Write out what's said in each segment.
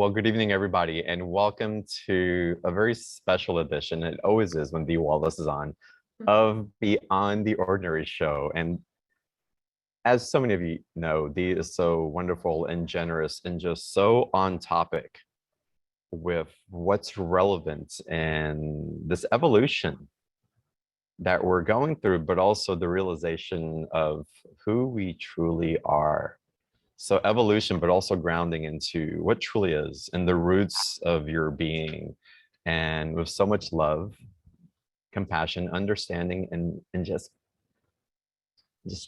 Well, good evening, everybody, and welcome to a very special edition. It always is when Dee Wallace is on, of Beyond the Ordinary show. And as so many of you know, Dee is so wonderful and generous and just so on topic with what's relevant and this evolution that we're going through, but also the realization of who we truly are. So evolution, but also grounding into what truly is and the roots of your being, and with so much love, compassion, understanding, and just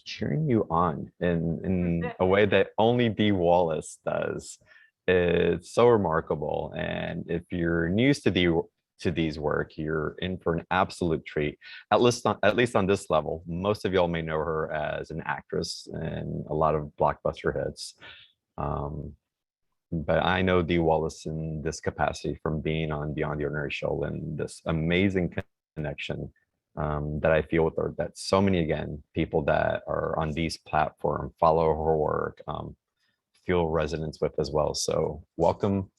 cheering you on in a way that only Dee Wallace does. It's so remarkable. And if you're new to Dee's work, you're in for an absolute treat. At least on this level. Most of y'all may know her as an actress in a lot of blockbuster hits. But I know Dee Wallace in this capacity from being on Beyond the Ordinary show, and this amazing connection that I feel with her, that so many, again, people that are on Dee's platform follow her work, feel resonance with as well. So welcome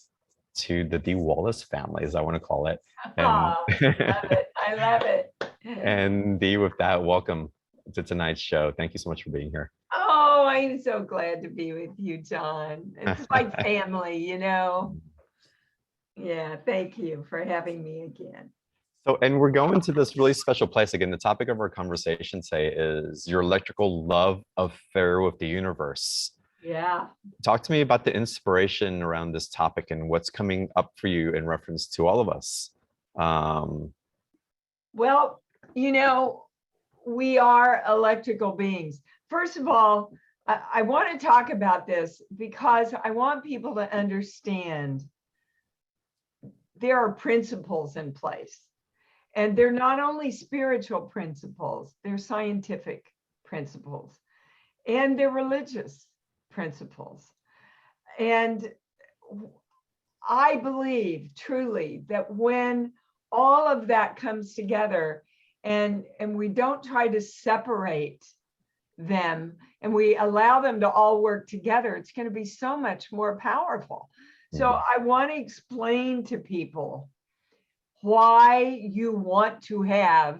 to the Dee Wallace family, as I want to call it. And, love it. I love it. And Dee, with that, welcome to tonight's show. Thank you so much for being here. Oh, I'm so glad to be with you, John. It's like family, you know. Yeah, thank you for having me again. So, and we're going to this really special place again. The topic of our conversation today is your electrical love affair with the universe. Yeah. Talk to me about the inspiration around this topic and what's coming up for you in reference to all of us. Well, you know, we are electrical beings. First of all, I want to talk about this because I want people to understand there are principles in place. And they're not only spiritual principles, they're scientific principles, and they're religious principles. And I believe truly that when all of that comes together and we don't try to separate them and we allow them to all work together, it's going to be so much more powerful. So I want to explain to people why you want to have,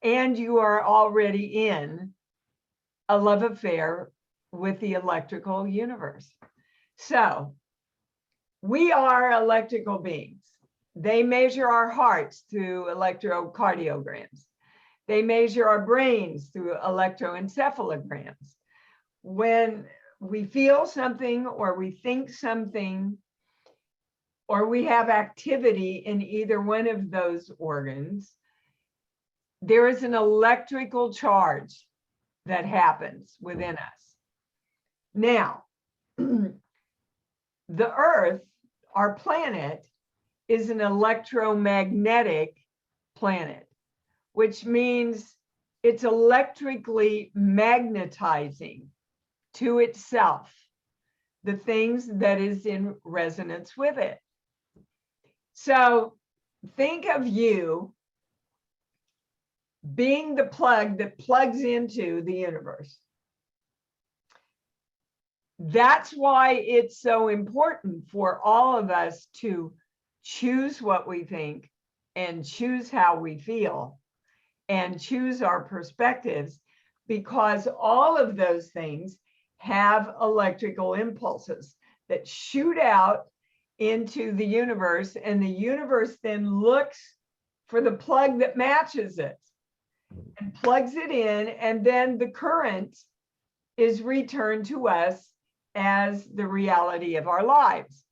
and you are already in, a love affair with the electrical universe. So we are electrical beings. They measure our hearts through electrocardiograms. They measure our brains through electroencephalograms. When we feel something or we think something, or we have activity in either one of those organs, there is an electrical charge that happens within us. Now, the Earth, our planet, is an electromagnetic planet, which means it's electrically magnetizing to itself the things that is in resonance with it. So think of you being the plug that plugs into the universe. That's why it's so important for all of us to choose what we think and choose how we feel and choose our perspectives, because all of those things have electrical impulses that shoot out into the universe, and the universe then looks for the plug that matches it and plugs it in, and then the current is returned to us as the reality of our lives.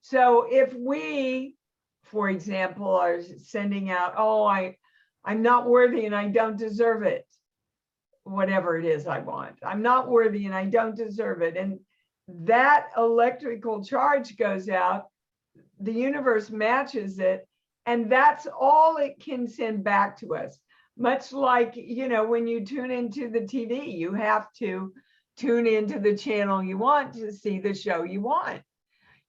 So if we, for example, are sending out, oh, I'm not worthy and I don't deserve it, whatever it is I want, I'm not worthy and I don't deserve it, and that electrical charge goes out, the universe matches it, and that's all it can send back to us. Much like, you know, when you tune into the TV, you have to tune into the channel you want to see the show you want.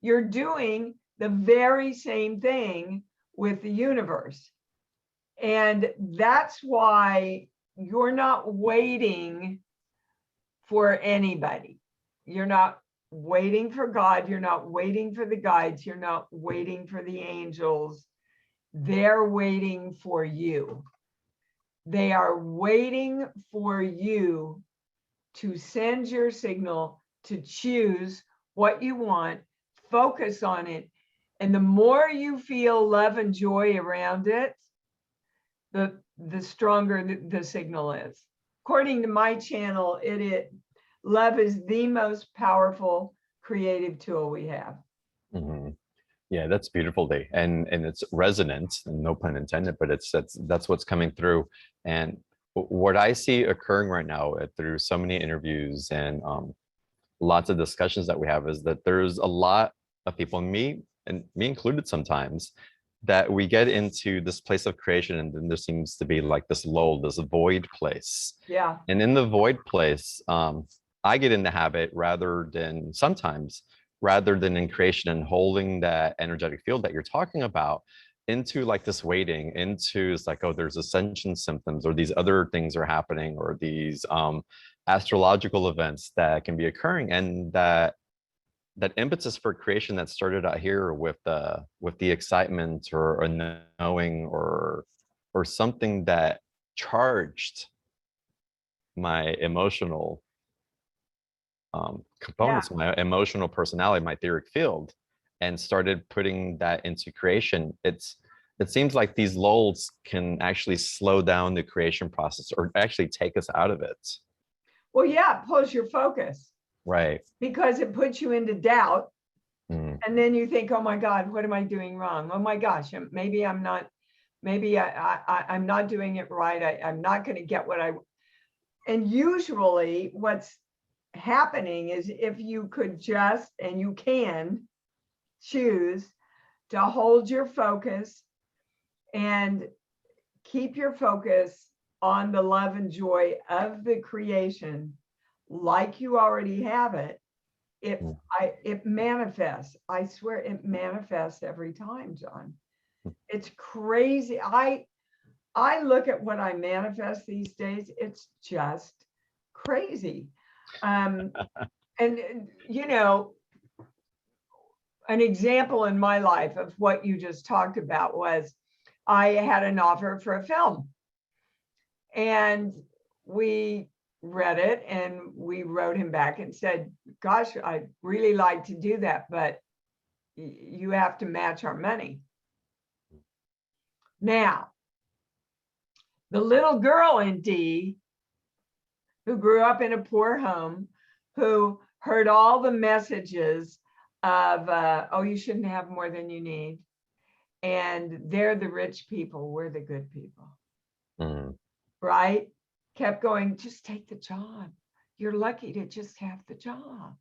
You're doing the very same thing with the universe. And that's why you're not waiting for anybody. You're not waiting for God. You're not waiting for the guides. You're not waiting for the angels. They're waiting for you. They are waiting for you to send your signal, to choose what you want, focus on it. And the more you feel love and joy around it, the stronger the signal is. According to my channel, love is the most powerful creative tool we have. Mhm. Yeah, that's beautiful, Dee. And it's resonant, and no pun intended, but that's what's coming through. And what I see occurring right now through so many interviews and lots of discussions that we have is that there's a lot of people, and me included sometimes, that we get into this place of creation, and then there seems to be like this lull, this void place. Yeah. And in the void place, I get in the habit rather than in creation and holding that energetic field that you're talking about into like this waiting, into it's like, oh, there's ascension symptoms, or these other things are happening, or these astrological events that can be occurring, and that impetus for creation that started out here with the excitement or a knowing or something that charged my emotional components, my emotional personality, my etheric field, and started putting that into creation. It seems like these lulls can actually slow down the creation process, or actually take us out of it. Well, yeah, it pulls your focus. Right. Because it puts you into doubt. Mm. And then you think, oh my God, what am I doing wrong? Oh my gosh, maybe I'm not doing it right. I'm not going to get what I, and usually what's happening is, if you could just, and you can choose to hold your focus and keep your focus on the love and joy of the creation, like you already have it, it manifests. I swear it manifests every time, John. It's crazy. I look at what I manifest these days. It's just crazy. And you know, an example in my life of what you just talked about was, I had an offer for a film, and we read it, and we wrote him back and said, gosh, I'd really like to do that, but you have to match our money. Now, the little girl in Dee, who grew up in a poor home, who heard all the messages of, oh, you shouldn't have more than you need, and they're the rich people, we're the good people. Mm. Right? Kept going, just take the job. You're lucky to just have the job.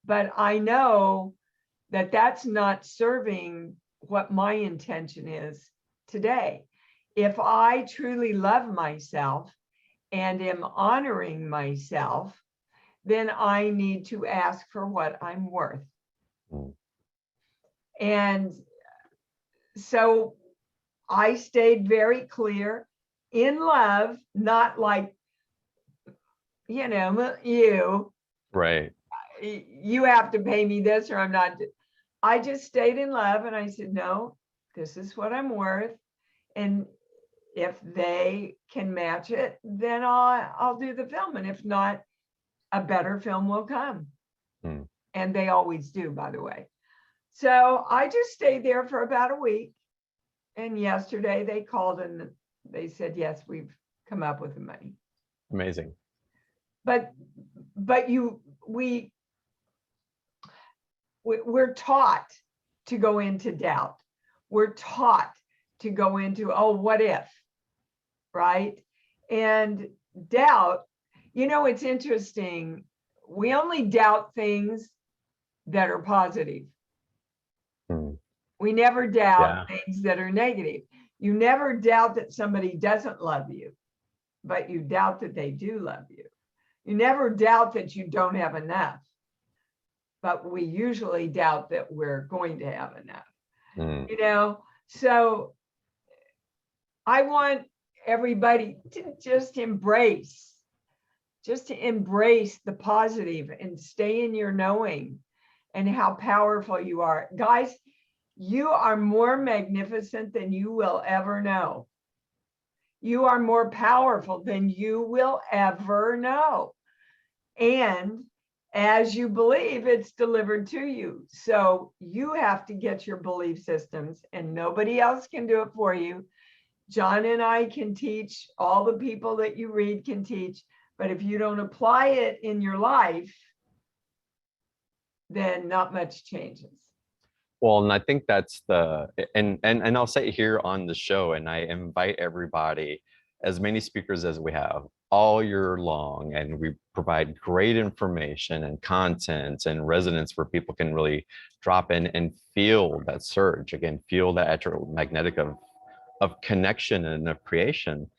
But I know that that's not serving what my intention is today. If I truly love myself and am honoring myself, then I need to ask for what I'm worth. Mm. And so I stayed very clear in love, not like, you know, Right. you have to pay me this or I'm not. I just stayed in love, and I said, no, this is what I'm worth. And if they can match it, then I'll do the film. And if not, a better film will come. Mm. And they always do, by the way. So I just stayed there for about a week. And yesterday they called and they said, yes, we've come up with the money. Amazing. But we're taught to go into doubt. We're taught to go into, oh, what if, right? And doubt, you know, it's interesting. We only doubt things that are positive. Mm. We never doubt things that are negative. You never doubt that somebody doesn't love you, but you doubt that they do love you. You never doubt that you don't have enough, but we usually doubt that we're going to have enough. Mm. You know, so I want everybody to just embrace just to embrace the positive and stay in your knowing and how powerful you are. Guys, you are more magnificent than you will ever know. You are more powerful than you will ever know. And as you believe, it's delivered to you. So you have to get your belief systems, and nobody else can do it for you. John and I can teach, all the people that you read can teach, but if you don't apply it in your life, then not much changes. Well, and I think that's and I'll say it here on the show, and I invite everybody, as many speakers as we have all year long, and we provide great information and content and resonance where people can really drop in and feel that surge again, feel that electromagnetic of connection and of creation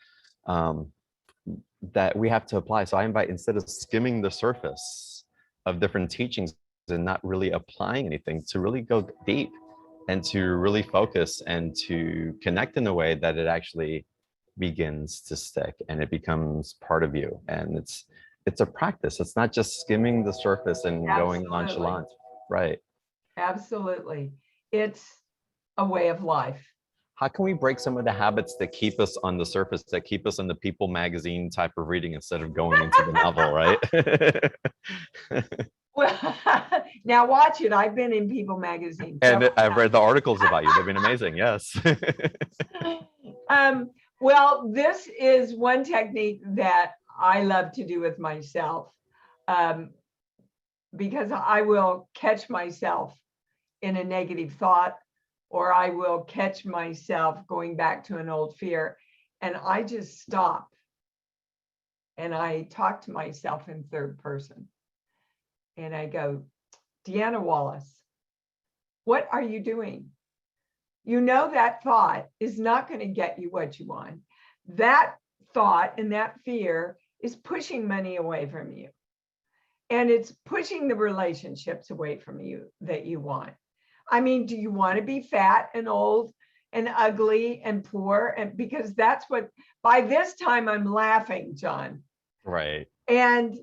that we have to apply. So I invite, instead of skimming the surface of different teachings and not really applying anything, to really go deep and to really focus and to connect in a way that it actually begins to stick and it becomes part of you. And it's a practice. It's not just skimming the surface and going nonchalant. Right. Absolutely. It's a way of life. How can we break some of the habits that keep us on the surface, that keep us in the People magazine type of reading instead of going into the novel, right? Well, now watch it. I've been in People magazine. And I've read the articles about you. They've been amazing. Yes. Well, this is one technique that I love to do with myself, because I will catch myself in a negative thought, or I will catch myself going back to an old fear, and I just stop and I talk to myself in third person. And I go, Deanna Wallace, what are you doing? You know that thought is not going to get you what you want. That thought and that fear is pushing money away from you. And it's pushing the relationships away from you that you want. I mean, do you want to be fat and old and ugly and poor? And because that's what, by this time I'm laughing, John. Right. And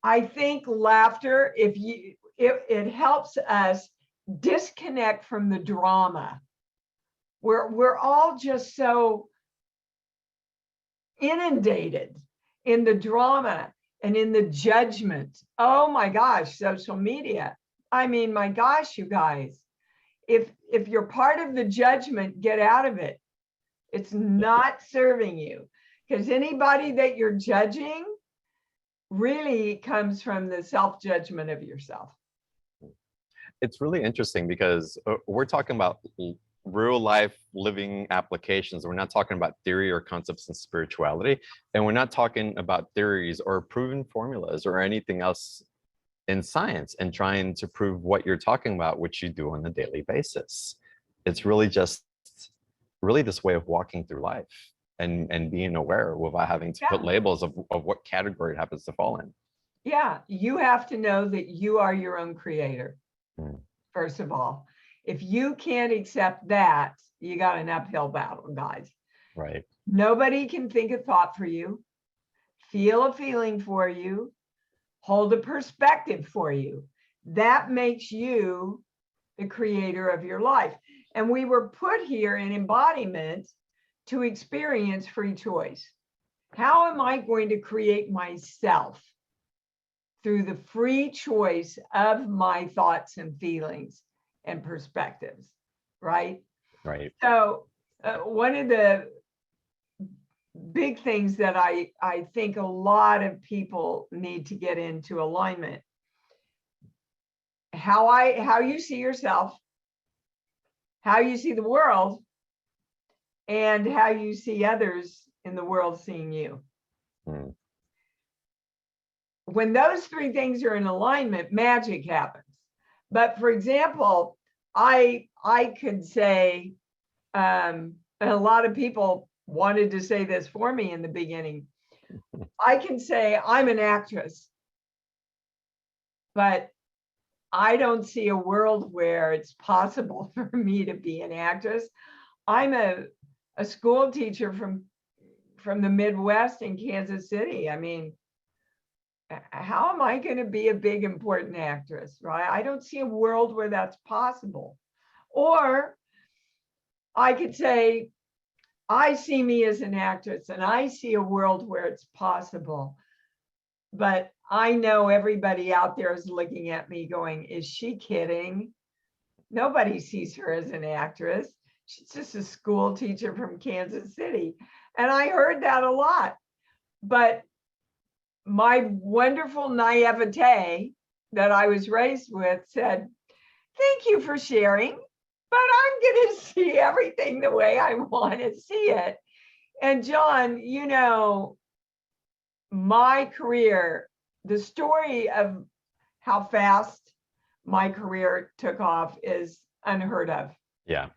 I think laughter, it helps us disconnect from the drama. We're all just so inundated in the drama and in the judgment. Oh my gosh, social media. I mean, my gosh, you guys, if you're part of the judgment, get out of it. It's not serving you, because anybody that you're judging really comes from the self-judgment of yourself. It's really interesting because we're talking about real life living applications. We're not talking about theory or concepts in spirituality, and we're not talking about theories or proven formulas or anything else in science and trying to prove what you're talking about, which you do on a daily basis. It's really just this way of walking through life and being aware without having to put labels of what category it happens to fall in. Yeah, you have to know that you are your own creator. First of all, if you can't accept that, you got an uphill battle, guys. Right. Nobody can think a thought for you, feel a feeling for you, hold a perspective for you. That makes you the creator of your life. And we were put here in embodiment to experience free choice. How am I going to create myself? Through the free choice of my thoughts and feelings and perspectives, right? Right. So one of the big things that I think a lot of people need to get into alignment, how you see yourself, how you see the world, and how you see others in the world seeing you. When those three things are in alignment, magic happens. But for example, I could say, and a lot of people wanted to say this for me in the beginning, I can say I'm an actress, but I don't see a world where it's possible for me to be an actress. I'm a school teacher from the Midwest in Kansas City. I mean, how am I going to be a big, important actress, right? I don't see a world where that's possible. Or I could say, I see me as an actress and I see a world where it's possible. But I know everybody out there is looking at me going, is she kidding? Nobody sees her as an actress. She's just a school teacher from Kansas City. And I heard that a lot. But my wonderful naivete that I was raised with said, thank you for sharing, but I'm going to see everything the way I want to see it. And John, you know, my career, the story of how fast my career took off is unheard of. Yeah.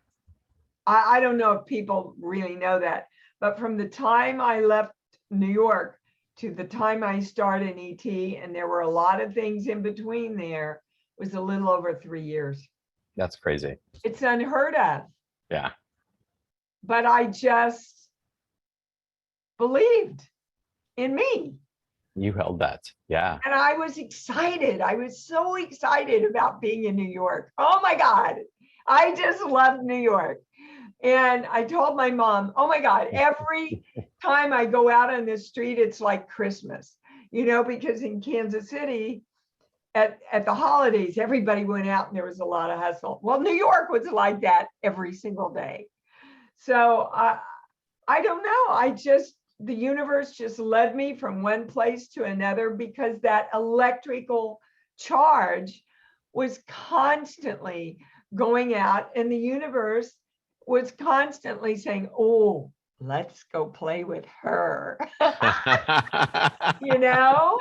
I don't know if people really know that, but from the time I left New York to the time I started in ET, and there were a lot of things in between there, was a little over 3 years. That's crazy. It's unheard of. Yeah. But I just believed in me. You held that. Yeah. And I was excited. I was so excited about being in New York. Oh my God. I just loved New York. And I told my mom, oh my God, every time I go out on the street, it's like Christmas, you know, because in Kansas City at the holidays, everybody went out and there was a lot of hustle. Well, New York was like that every single day. So I don't know. The universe just led me from one place to another because that electrical charge was constantly going out, and the universe was constantly saying, oh, let's go play with her. You know,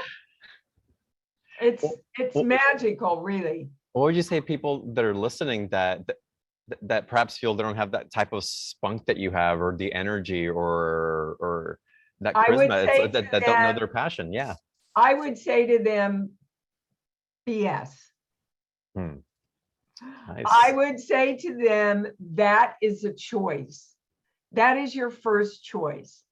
it's magical, really. What would you say people that are listening that perhaps feel they don't have that type of spunk that you have, or the energy, or that charisma, that don't know their passion? Yeah. I would say to them, BS. Nice. I would say to them, that is a choice. That is your first choice.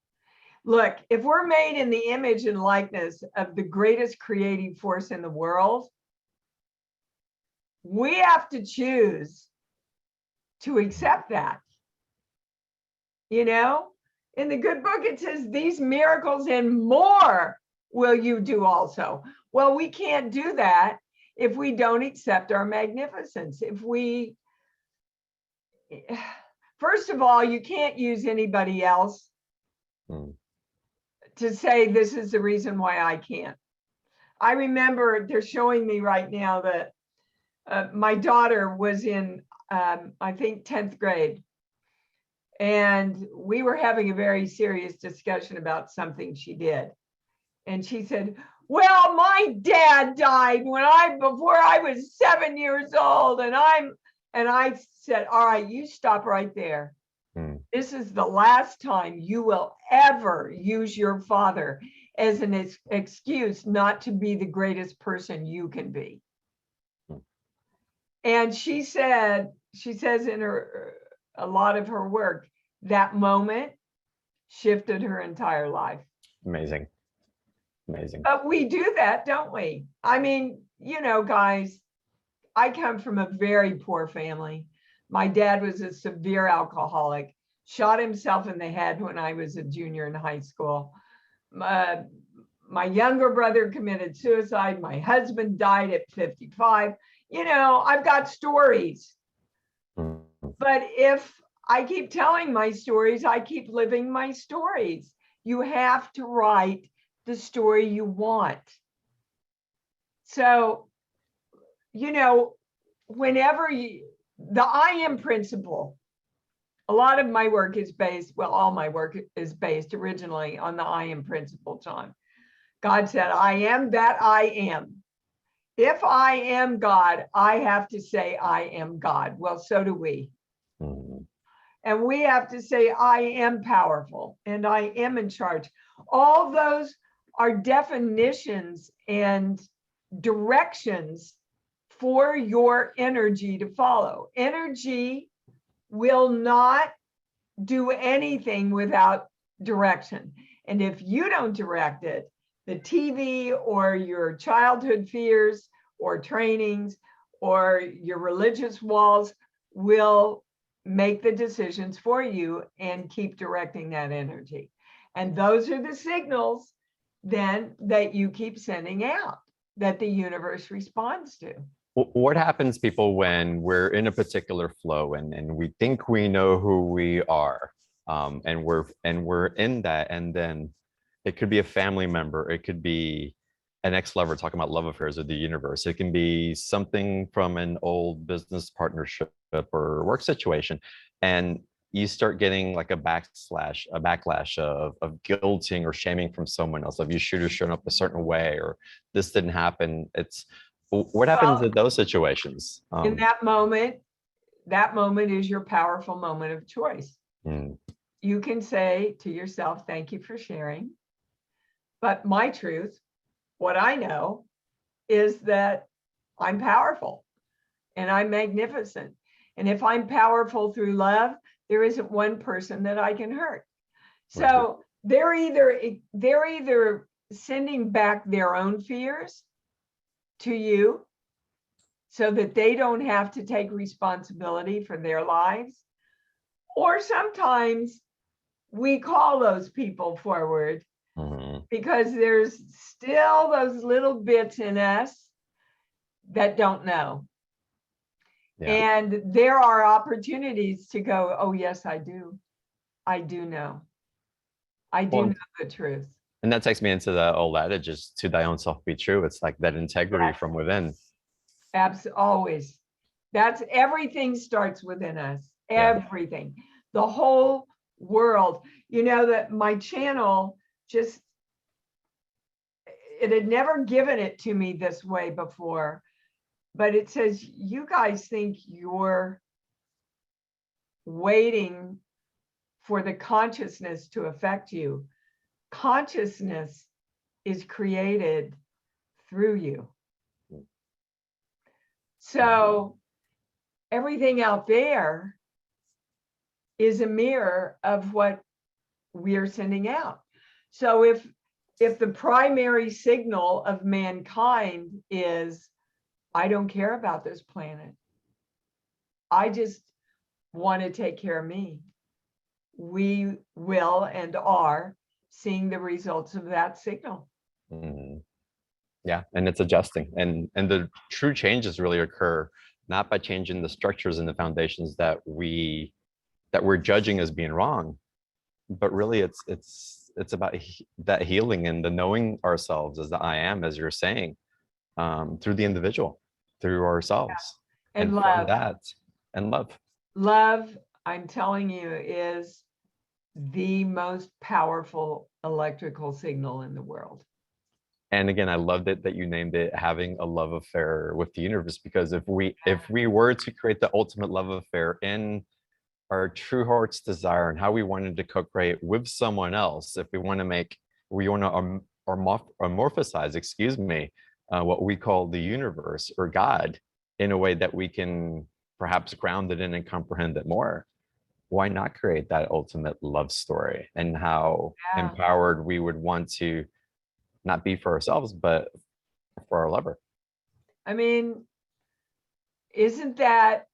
Look, if we're made in the image and likeness of the greatest creative force in the world, we have to choose to accept that. You know, in the good book, it says these miracles and more will you do also. Well, we can't do that if we don't accept our magnificence. First of all, you can't use anybody else to say this is the reason why I can't. I remember they're showing me right now that my daughter was in, I think, 10th grade. And we were having a very serious discussion about something she did. And she said, well, my dad died before I was 7 years old. And I said, all right, you stop right there. This is the last time you will ever use your father as an excuse not to be the greatest person you can be. And she says in a lot of her work, that moment shifted her entire life. Amazing. Amazing. But we do that, don't we? I mean, you know, guys, I come from a very poor family. My dad was a severe alcoholic, shot himself in the head when I was a junior in high school. My younger brother committed suicide. My husband died at 55. You know, I've got stories. But if I keep telling my stories, I keep living my stories. You have to write the story you want. So, you know, the I am principle, a lot of my work is based, well, all my work is based originally on the I am principle, John. God said, I am that I am. If I am God, I have to say I am God. Well, so do we. And we have to say, I am powerful and I am in charge. All those are definitions and directions for your energy to follow. Energy will not do anything without direction. And if you don't direct it, the TV or your childhood fears or trainings or your religious walls will make the decisions for you and keep directing that energy. And those are the signals then that you keep sending out, that the universe responds to. What happens, people, when we're in a particular flow and we think we know who we are, and we're in that, and then it could be a family member, it could be an ex-lover talking about love affairs of the universe, it can be something from an old business partnership or work situation, and you start getting like a backlash of guilting or shaming from someone else, of you should have shown up a certain way, or this didn't happen. What happens in those situations? In that moment is your powerful moment of choice. You can say to yourself, thank you for sharing. But my truth, what I know, is that I'm powerful and I'm magnificent. And if I'm powerful through love, there isn't one person that I can hurt. So they're either sending back their own fears to you so that they don't have to take responsibility for their lives. Or sometimes we call those people forward because there's still those little bits in us that don't know. Yeah. And there are opportunities to go, oh, yes, I do. I do know. I do know the truth. And that takes me into the old adage, is to thy own self be true. It's like that integrity from within. Absolutely. Always. That's everything starts within us. Everything. Yeah. The whole world. You know that my channel just, it had never given it to me this way before. But it says, you guys think you're waiting for the consciousness to affect you. Consciousness is created through you. So everything out there is a mirror of what we're sending out. So if the primary signal of mankind is, I don't care about this planet, I just want to take care of me, we will and are seeing the results of that signal. Yeah, and it's adjusting, and the true changes really occur not by changing the structures and the foundations that we're judging as being wrong, but really it's about that healing and the knowing ourselves as the I am, as you're saying, through the individual, through ourselves, and love. From that, and love, I'm telling you, is the most powerful electrical signal in the world. And again, I loved it that you named it having a love affair with the universe, because if we were to create the ultimate love affair in our true heart's desire and how we wanted to co-create with someone else, if we want to amorphize, what we call the universe or God, in a way that we can perhaps ground it in and comprehend it more, why not create that ultimate love story, and how empowered we would want to not be for ourselves, but for our lover. I mean, isn't that,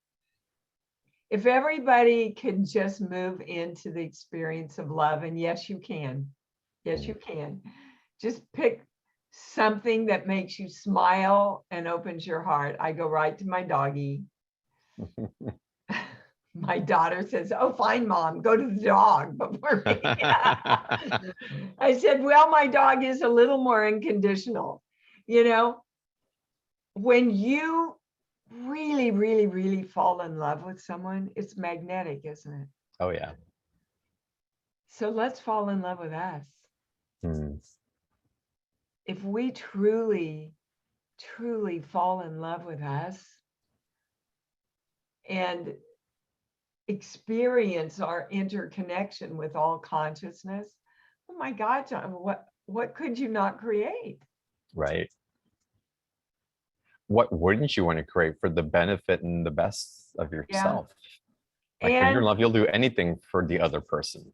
if everybody can just move into the experience of love, and yes, you can. Yes, you can. Just pick something that makes you smile and opens your heart. I go right to my doggy. My daughter says, oh, fine, Mom, go to the dog before me. I said, well, my dog is a little more unconditional. You know, when you really, really, really fall in love with someone, it's magnetic, isn't it? Oh, yeah. So let's fall in love with us. If we truly, truly fall in love with us and experience our interconnection with all consciousness, oh my God, John, what could you not create? Right. What wouldn't you want to create for the benefit and the best of yourself? Yeah. Like, when you're in love, you'll do anything for the other person.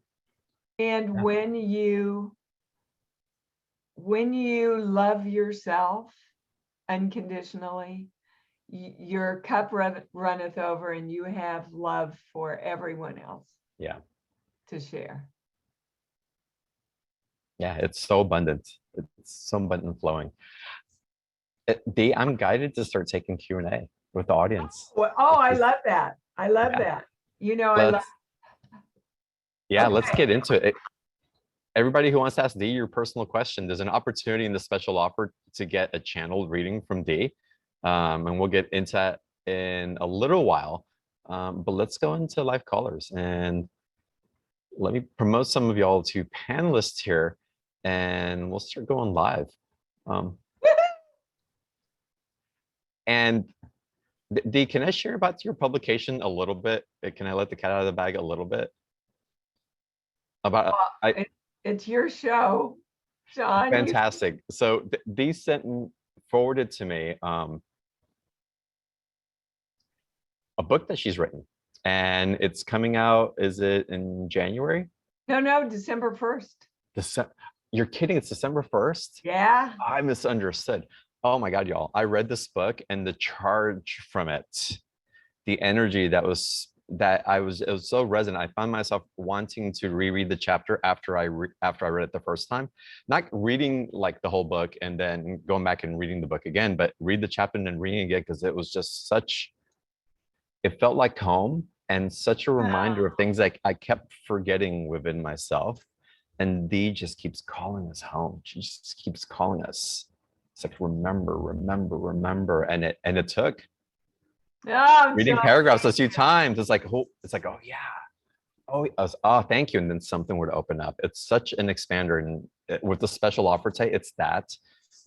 And when you when you love yourself unconditionally, your cup runneth over and you have love for everyone else. Yeah. To share. Yeah, it's so abundant. It's so abundant and flowing. Dee, I'm guided to start taking Q&A with the audience. Oh, I love that. I love that. You know, I love. Let's get into it. Everybody who wants to ask Dee your personal question, there's an opportunity in the special offer to get a channeled reading from Dee. And we'll get into that in a little while. But let's go into live callers and let me promote some of y'all to panelists here and we'll start going live. And Dee, can I share about your publication a little bit? Can I let the cat out of the bag a little bit? About it's your show, Sean. Fantastic. So Dee forwarded to me a book that she's written, and it's coming out. Is it in January? No, December 1st. You're kidding? It's December 1st? Yeah. I misunderstood. Oh my God, y'all. I read this book and the charge from it, the energy it was so resonant. I found myself wanting to reread the chapter after I read it the first time, not reading like the whole book and then going back and reading the book again, but read the chapter and then reading again, because it was just it felt like home and such a reminder of things like I kept forgetting within myself. And Dee just keeps calling us home. She just keeps calling us. It's like, remember. And it took reading paragraphs a few times. It's like, oh yeah. Oh, thank you. And then something would open up. It's such an expander. And with the special offer today, it's that.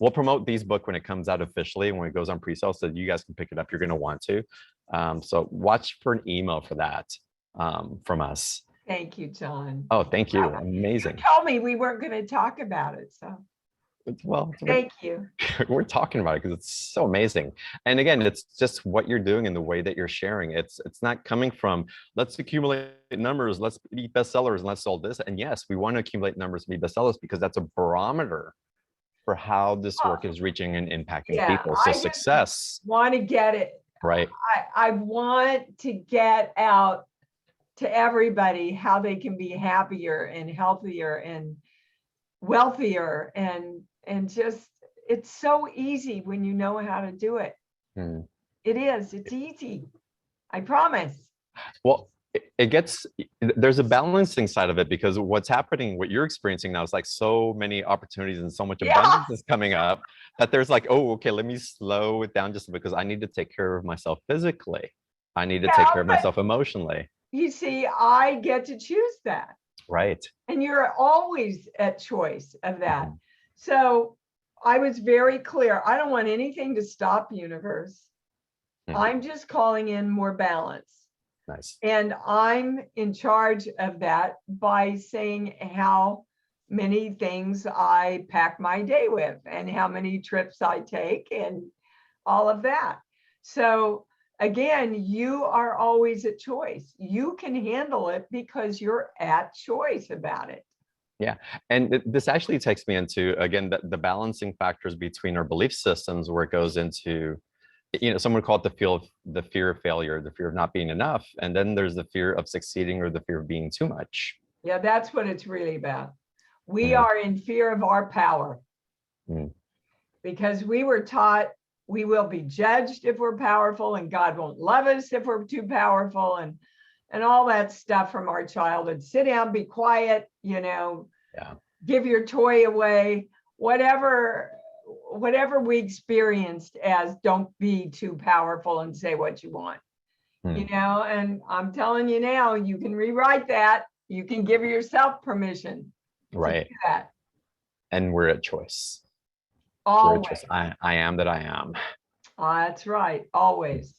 We'll promote Dee's book when it comes out officially, when it goes on pre-sale, so you guys can pick it up. You're going to want to. So watch for an email for that from us. Thank you, John. Oh, thank you. Amazing. You told me we weren't going to talk about it, so. Well, thank you. We're talking about it because it's so amazing. And again, it's just what you're doing and the way that you're sharing. It's not coming from, let's accumulate numbers, let's be bestsellers, and let's all this. And yes, we want to accumulate numbers and be bestsellers because that's a barometer for how this work is reaching and impacting people. So success. Want to get it right. I want to get out to everybody how they can be happier and healthier and wealthier and just, it's so easy when you know how to do it. It's easy. I promise. Well, there's a balancing side of it, because what's happening, what you're experiencing now is like so many opportunities and so much abundance is coming up that there's like, oh, okay, let me slow it down just because I need to take care of myself physically. I need to take care of myself emotionally. You see, I get to choose that. Right. And you're always at choice of that. So I was very clear. I don't want anything to stop, universe. I'm just calling in more balance. Nice. And I'm in charge of that by saying how many things I pack my day with and how many trips I take and all of that. So again, you are always at choice. You can handle it because you're at choice about it. Yeah. And this actually takes me into, again, the balancing factors between our belief systems, where it goes into, someone called it the fear of failure, the fear of not being enough. And then there's the fear of succeeding or the fear of being too much. Yeah, that's what it's really about. We are in fear of our power because we were taught we will be judged if we're powerful and God won't love us if we're too powerful and all that stuff from our childhood. Sit down, be quiet, give your toy away, whatever we experienced as don't be too powerful and say what you want, and I'm telling you now, you can rewrite that. You can give yourself permission to do that. And we're at choice. Always. Choice. I am that I am. That's right. Always.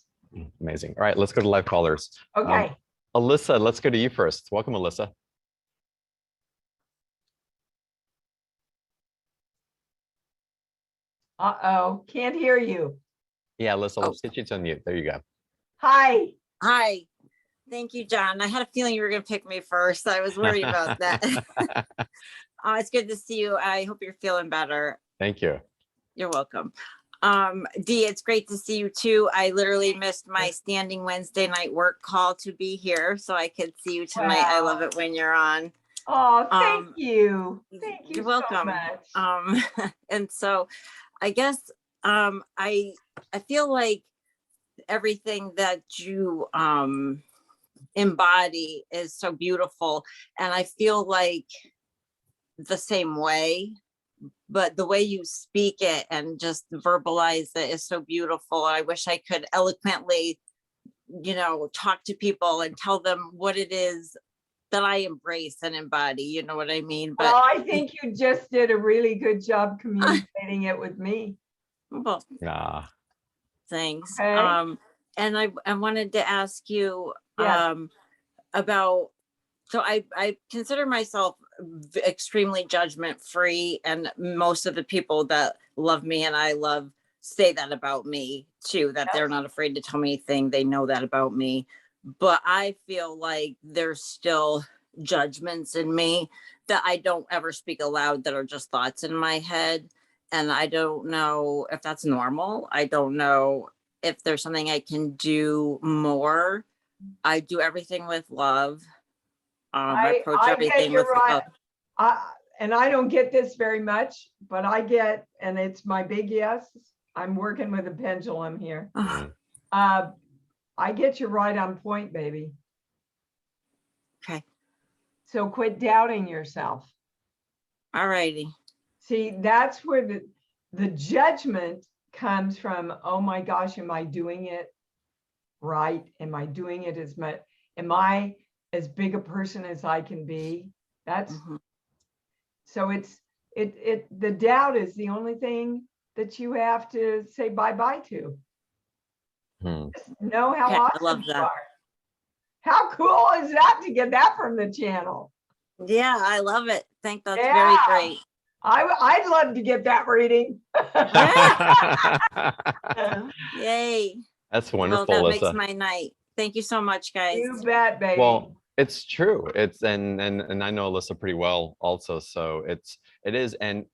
Amazing. All right, let's go to live callers. Okay. Alyssa, let's go to you first. Welcome, Alyssa. Uh-oh, can't hear you. Yeah, Alyssa, let's get you to unmute. There you go. Hi. Thank you, John. I had a feeling you were going to pick me first. I was worried about that. It's good to see you. I hope you're feeling better. Thank you. You're welcome. Dee, it's great to see you too. I literally missed my standing Wednesday night work call to be here so I could see you tonight. Wow. I love it when you're on. Oh, thank you. Thank you You're welcome. so much. And so I guess I feel like everything that you embody is so beautiful, and I feel like the same way, but the way you speak it and just verbalize it is so beautiful. I wish I could eloquently, talk to people and tell them what it is that I embrace and embody, you know what I mean? But I think you just did a really good job communicating it with me. well, Yeah. thanks. Okay. And I wanted to ask you Yeah. about, so I consider myself extremely judgment free, and most of the people that love me and I love say that about me too, that they're not afraid to tell me anything. They know that about me. But I feel like there's still judgments in me that I don't ever speak aloud, that are just thoughts in my head. And I don't know if that's normal. I don't know if there's something I can do more. I do everything with love. I approach I everything get you're with right. love. And I don't get this very much, but I get, and it's my big yes. I'm working with a pendulum here. I get you right on point, baby. Okay. So quit doubting yourself. All righty. See, that's where the judgment comes from. Oh my gosh, am I doing it right? Am I doing it as much? Am I as big a person as I can be? That's so the doubt is the only thing that you have to say bye-bye to. Just know how awesome I love you that. are. How cool is that to get that from the channel? Yeah, I love it. I think that's very great. I'd love to get that reading. Yay. That's wonderful. Well, that makes my night. Thank you so much, guys. You bet, baby. Well, it's true. It's and I know Alyssa pretty well also. So it is. And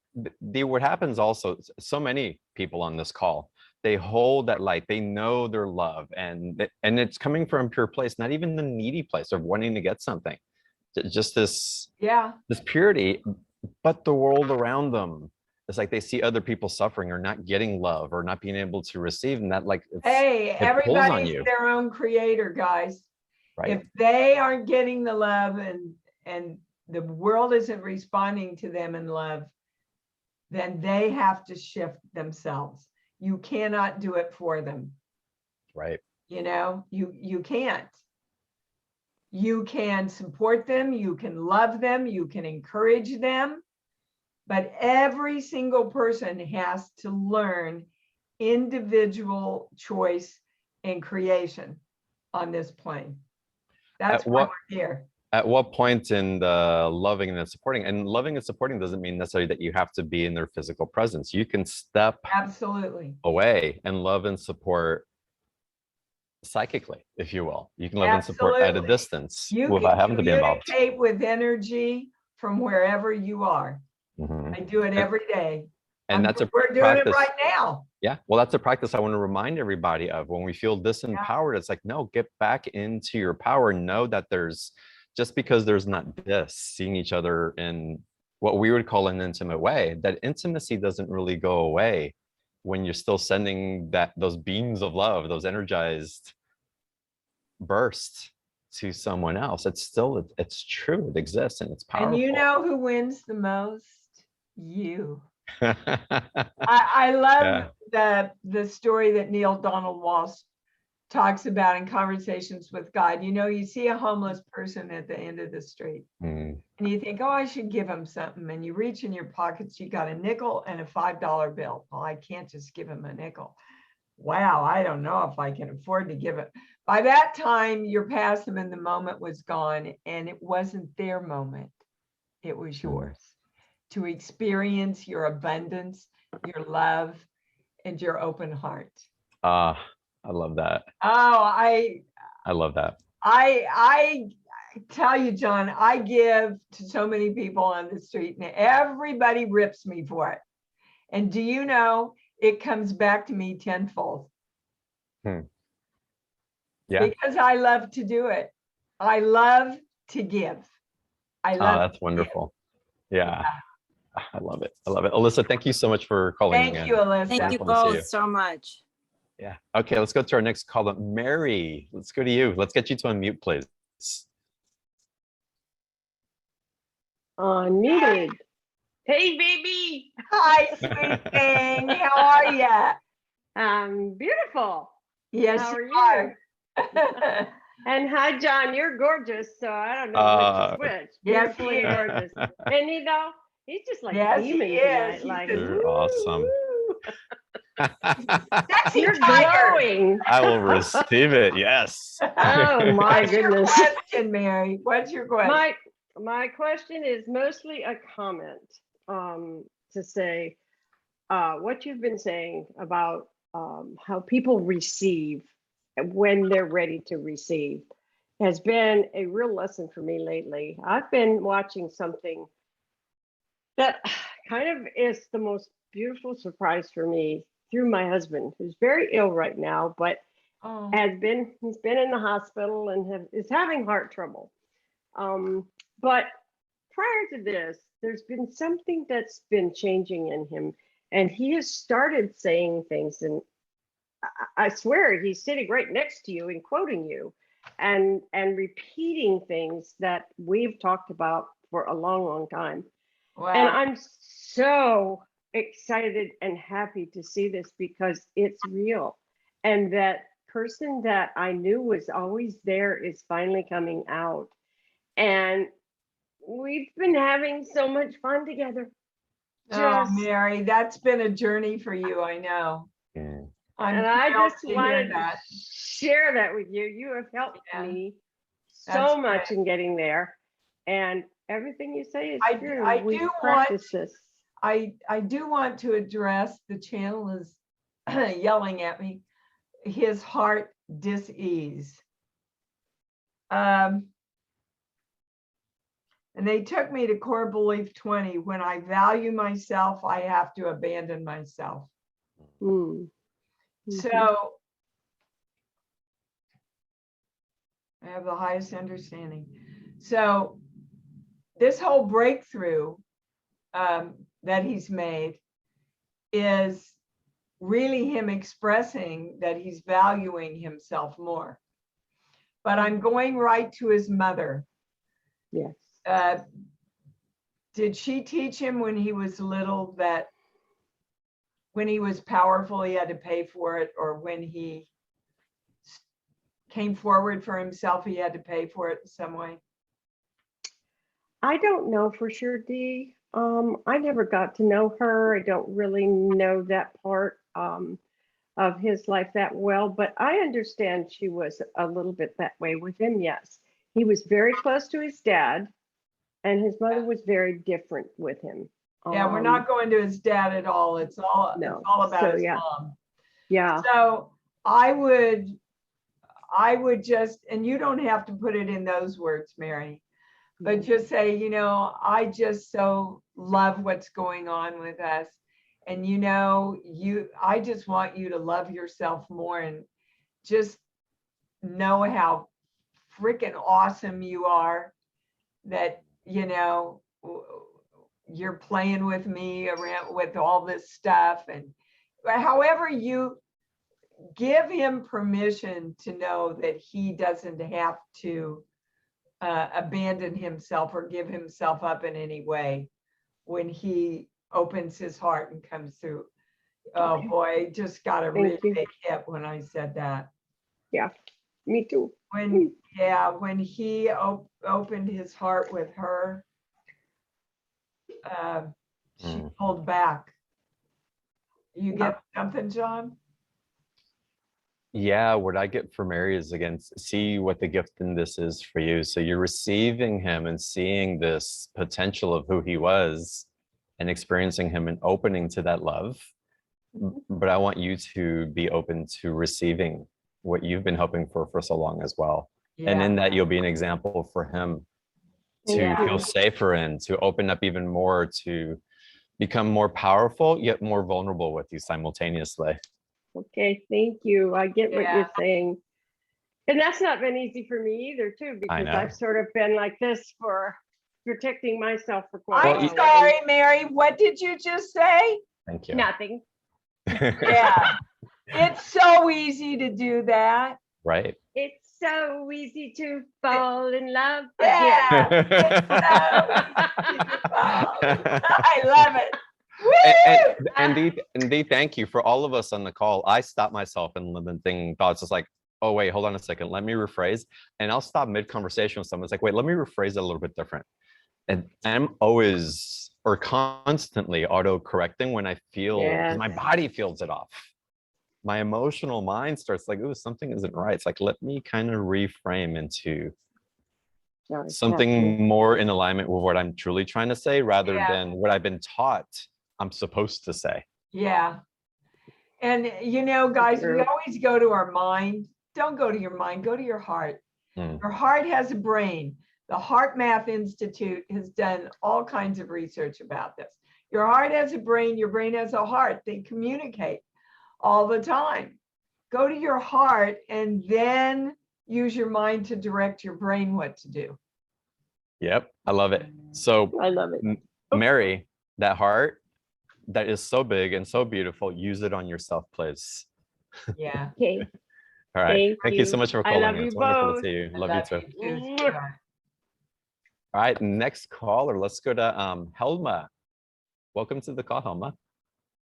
what happens also, so many people on this call, they hold that light, they know their love, and it's coming from a pure place, not even the needy place of wanting to get something. Just this purity, but the world around them, it's like they see other people suffering or not getting love or not being able to receive, and that everybody's their own creator, guys. Right. If they aren't getting the love and the world isn't responding to them in love, then they have to shift themselves. You cannot do it for them. Right. You can't. You can support them, you can love them, you can encourage them, but every single person has to learn individual choice and creation on this plane. That's why we're here. At what point in the loving and supporting, and loving and supporting doesn't mean necessarily that you have to be in their physical presence. You can step away and love and support psychically, if you will. You can love and support at a distance without having to be involved. You can communicate with energy from wherever you are. I do it every day. And we're doing it right now. Yeah, well, that's a practice I want to remind everybody of. When we feel disempowered, it's like, no, get back into your power. Know that just because there's not seeing each other in what we would call an intimate way, that intimacy doesn't really go away when you're still sending those beams of love, those energized bursts to someone else. It's true, it exists, and it's powerful. And you know who wins the most? You. I love the story that Neil Donald Walsh talks about in Conversations with God. You see a homeless person at the end of the street and you think, oh, I should give him something. And you reach in your pockets, you got a nickel and a $5 bill. Well, I can't just give him a nickel. Wow, I don't know if I can afford to give it. By that time, you're past them and the moment was gone, and it wasn't their moment. It was yours to experience your abundance, your love, and your open heart. I love that. Oh, I love that. I tell you, John, I give to so many people on the street and everybody rips me for it. And do you know, it comes back to me tenfold. Yeah. Because I love to do it. I love to give. I Oh, love that's to give. wonderful. Yeah. I love it. I love it. Alyssa, thank you so much for calling Thank in. you, Alyssa. Thank you Wonderful to see both so much. Yeah. Okay, let's go to our next caller. Mary, let's go to you. Let's get you to unmute, please. Unmuted. Hey, baby. Hi, sweet thing. How are you? I'm beautiful. Yes, How are you you? are. And hi, John. You're gorgeous. So I don't know which is which. yes, Beautiful he and is. gorgeous. And you know, he's just like Yes, he beaming is. tonight. He's Like, a- You're awesome. Sexy you're tiger. glowing. I will receive it. Yes. Oh my What's your goodness. question, Mary? What's your question? My question is mostly a comment to say what you've been saying about how people receive when they're ready to receive has been a real lesson for me lately. I've been watching something that kind of is the most beautiful surprise for me through my husband, who's very ill right now, but Oh, he's been in the hospital and is having heart trouble. But prior to this, there's been something that's been changing in him, and he has started saying things, and I swear he's sitting right next to you and quoting you and repeating things that we've talked about for a long, long time. wow. And I'm so excited and happy to see this because it's real. And that person that I knew was always there is finally coming out. And we've been having so much fun together. Oh, Just, Mary, that's been a journey for you, I know. Mm. I'm and I thrilled just to hear wanted to that. share that with you. You have helped Yeah, me that's so much great. in getting there. And everything you say is I true. We do practice this. I do want to address, the channel is yelling at me, his heart dis-ease. And they took me to core belief 20. When I value myself, I have to abandon myself. Mm. Mhm. So I have the highest understanding. So this whole breakthrough that he's made is really him expressing that he's valuing himself more. But I'm going right to his mother. Yes. Did she teach him when he was little that when he was powerful, he had to pay for it, or when he came forward for himself, he had to pay for it in some way? I don't know for sure, Dee. I never got to know her. I don't really know that part of his life that well, but I understand she was a little bit that way with him. Yes, he was very close to his dad, and his mother was very different with him. Yeah, we're not going to his dad at all. It's all about So, his yeah. mom. Yeah. So I would just, and you don't have to put it in those words, Mary, but just say, you know, I just so love what's going on with us. And, you know, I just want you to love yourself more and just know how freaking awesome you are, that, you know, you're playing with me around with all this stuff. And however, you give him permission to know that he doesn't have to abandon himself or give himself up in any way when he opens his heart and comes through. Oh Okay. boy, just got a Thank really you. big hit when I said that. Yeah, me too. When he opened his heart with her, she pulled back. You get something, John? Yeah, what I get from Mary is, again, see what the gift in this is for you. So you're receiving him and seeing this potential of who he was and experiencing him and opening to that love. But I want you to be open to receiving what you've been hoping for so long as well. And in Yeah. that, you'll be an example for him to Yeah. feel safer in, to open up even more, to become more powerful, yet more vulnerable with you simultaneously. Okay, thank you. I get what Yeah. you're saying. And that's not been easy for me either, too, because know. I've sort of been like this for protecting myself for quite a I'm while. sorry, Mary, what did you just say? Thank you. Nothing. Yeah, it's so easy to do that. Right. It's so easy to fall in love Yeah. I love it. Woo! And Dee, thank you. For all of us on the call, I stop myself in limiting thoughts. It's like, oh wait, hold on a second, let me rephrase. And I'll stop mid-conversation with someone. It's like, wait, let me rephrase it a little bit different. And I'm always or constantly auto-correcting when I feel, because my body feels it off. My emotional mind starts like, ooh, something isn't right. It's like, let me kind of reframe into something more in alignment with what I'm truly trying to say, rather than what I've been taught I'm supposed to say. Yeah. And you know, guys, we always go to our mind. Don't go to your mind, go to your heart. Your heart has a brain. The Heart Math Institute has done all kinds of research about this. Your heart has a brain, your brain has a heart. They communicate all the time. Go to your heart and then use your mind to direct your brain what to do. Yep, I love it. So I love it. Mary, that heart that is so big and so beautiful, use it on yourself, please. Yeah. Okay. All right. Thank you so much for I calling love in. you It's wonderful both. to see you. I Love you too. too, sweetheart. All right, next caller. Let's go to Helma. Welcome to the call, Helma.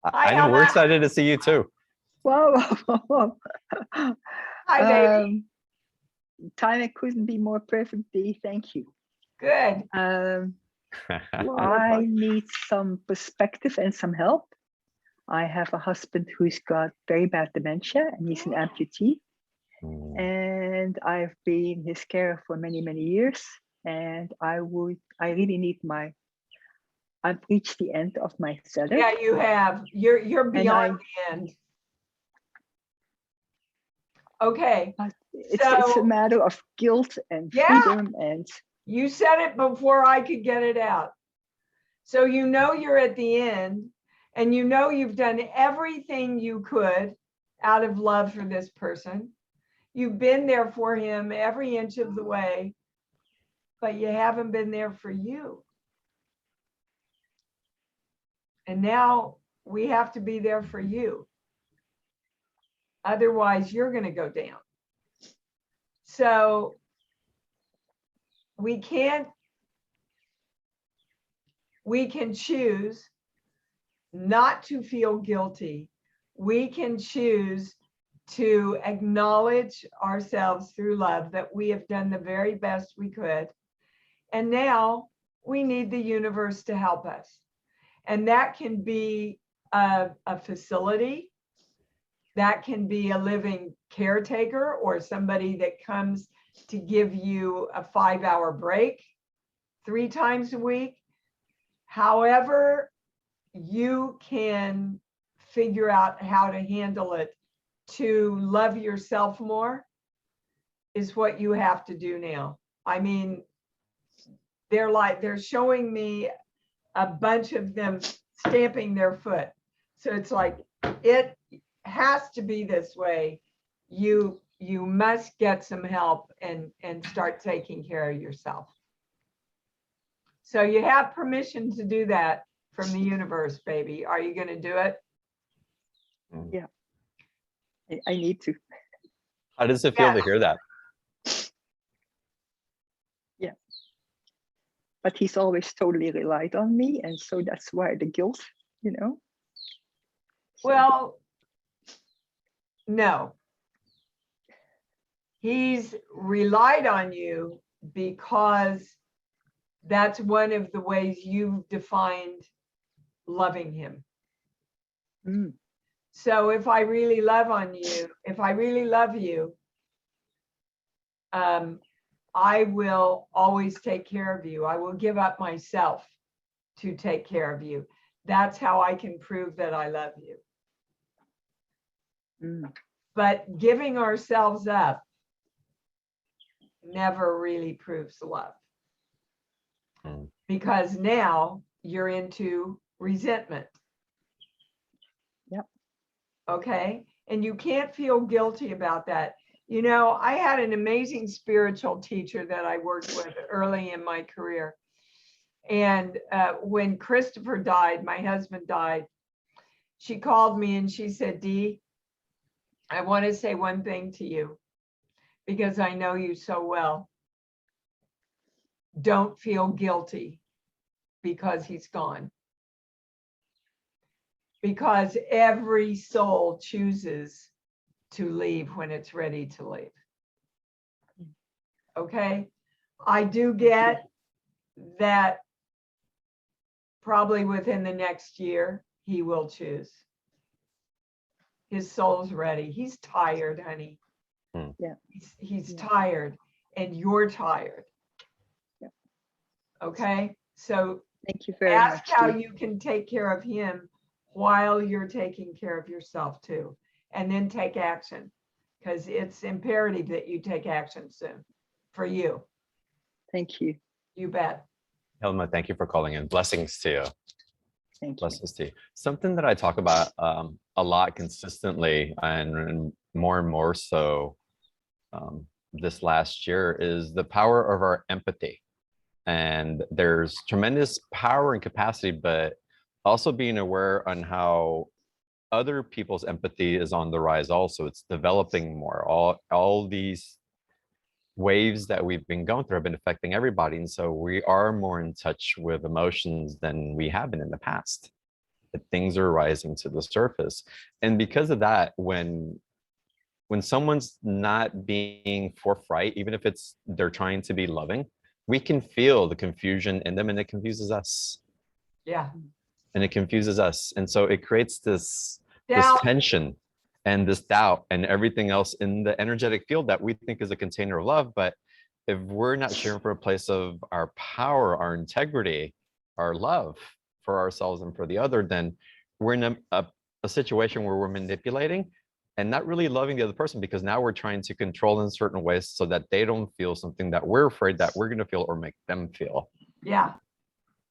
Hi, I know we're Helma. excited to see you too. Whoa. Hi, baby. Timing couldn't be more perfect, Dee. Thank you. Good. I need some perspective and some help. I have a husband who's got very bad dementia and he's an amputee. And I've been his carer for many, many years. And I really need I've reached the end of my tether. Yeah, you have. You're beyond the end. Okay. It's a matter of guilt and freedom and. You said it before I could get it out. So you know you're at the end and you know you've done everything you could out of love for this person. You've been there for him every inch of the way, but you haven't been there for you. And now we have to be there for you. Otherwise, you're going to go down. So we can choose not to feel guilty. We can choose to acknowledge ourselves through love that we have done the very best we could. And now we need the universe to help us. And that can be a facility. That can be a living caretaker or somebody that comes to give you a 5-hour break 3 times a week. However, you can figure out how to handle it to love yourself more is what you have to do now. I mean, they're showing me a bunch of them stamping their foot. So it's like, it has to be this way. You must get some help and start taking care of yourself. So you have permission to do that from the universe, baby. Are you going to do it? Yeah, I need to. How does it feel to hear that? Yeah. But he's always totally relied on me. And so that's why the guilt, you know. So. Well, no. He's relied on you because that's one of the ways you've defined loving him. Mm. So if I really love you, I will always take care of you. I will give up myself to take care of you. That's how I can prove that I love you. Mm. But giving ourselves up never really proves love. Mm. Because now you're into resentment. Yep. Okay. And you can't feel guilty about that. You know, I had an amazing spiritual teacher that I worked with early in my career. And when Christopher died, my husband died, she called me and she said, Dee, I want to say one thing to you because I know you so well. Don't feel guilty because he's gone. Because every soul chooses to leave when it's ready to leave. Okay? I do get that probably within the next year, he will choose. His soul's ready. He's tired, honey. Yeah. He's Yeah. tired and you're tired. Yeah. Okay? So Thank you very ask much. how Dee. you can take care of him while you're taking care of yourself too. And then take action because it's imperative that you take action soon for you. Thank you. You bet. Helma, thank you for calling in. Blessings to you. Thank you. Blessings to you. Something that I talk about a lot consistently and more so this last year is the power of our empathy. And there's tremendous power and capacity, but also being aware on how other people's empathy is on the rise also. It's developing more. All these waves that we've been going through have been affecting everybody. And so we are more in touch with emotions than we have been in the past. That things are rising to the surface. And because of that, when someone's not being forthright, even if they're trying to be loving, we can feel the confusion in them and it confuses us. Yeah. And it confuses us. And so it creates this Doubt. tension and this doubt and everything else in the energetic field that we think is a container of love. But if we're not sharing from a place of our power, our integrity, our love for ourselves and for the other, then we're in a situation where we're manipulating and not really loving the other person, because now we're trying to control in certain ways so that they don't feel something that we're afraid that we're going to feel or make them feel. Yeah.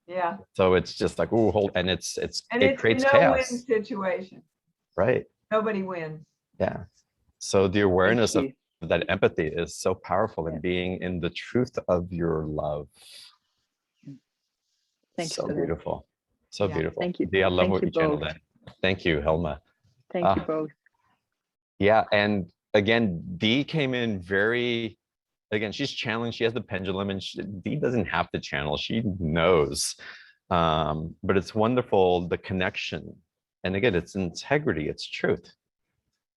Yeah. So it's just like, oh, hold, and it it's creates a no-win chaos. situation. Right. Nobody wins. Yeah. So the awareness of you. that empathy is so powerful in Yeah. being in the truth of your love. Thanks So for that. beautiful. So Yeah. beautiful. Thank you. Dee, I love Thank what you you channeled both. in. Thank you, Helma. Thank you both. Yeah. And again, Dee came in very, again, she's channeling, she has the pendulum, and Dee doesn't have to channel, she knows. But it's wonderful, the connection. And again, it's integrity, it's truth.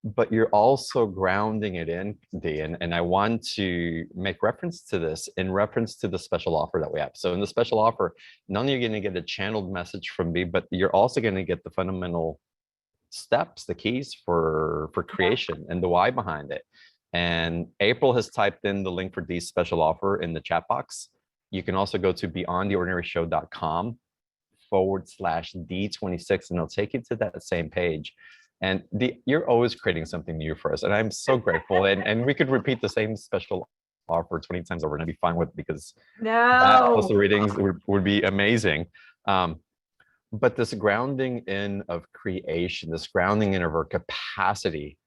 But you're also grounding it in, Dee, and I want to make reference to this in reference to the special offer that we have. So in the special offer, not only are you going to get a channeled message from me, but you're also going to get the fundamental steps, the keys for creation and the why behind it. And April has typed in the link for Dee's special offer in the chat box. You can also go to beyondtheordinaryshow.com/D26 and it'll take you to that same page. And you're always creating something new for us. And I'm so grateful. And we could repeat the same special offer 20 times over and I'd be fine with it, because that plus the readings would be amazing. But this grounding in of creation, this grounding in of our capacity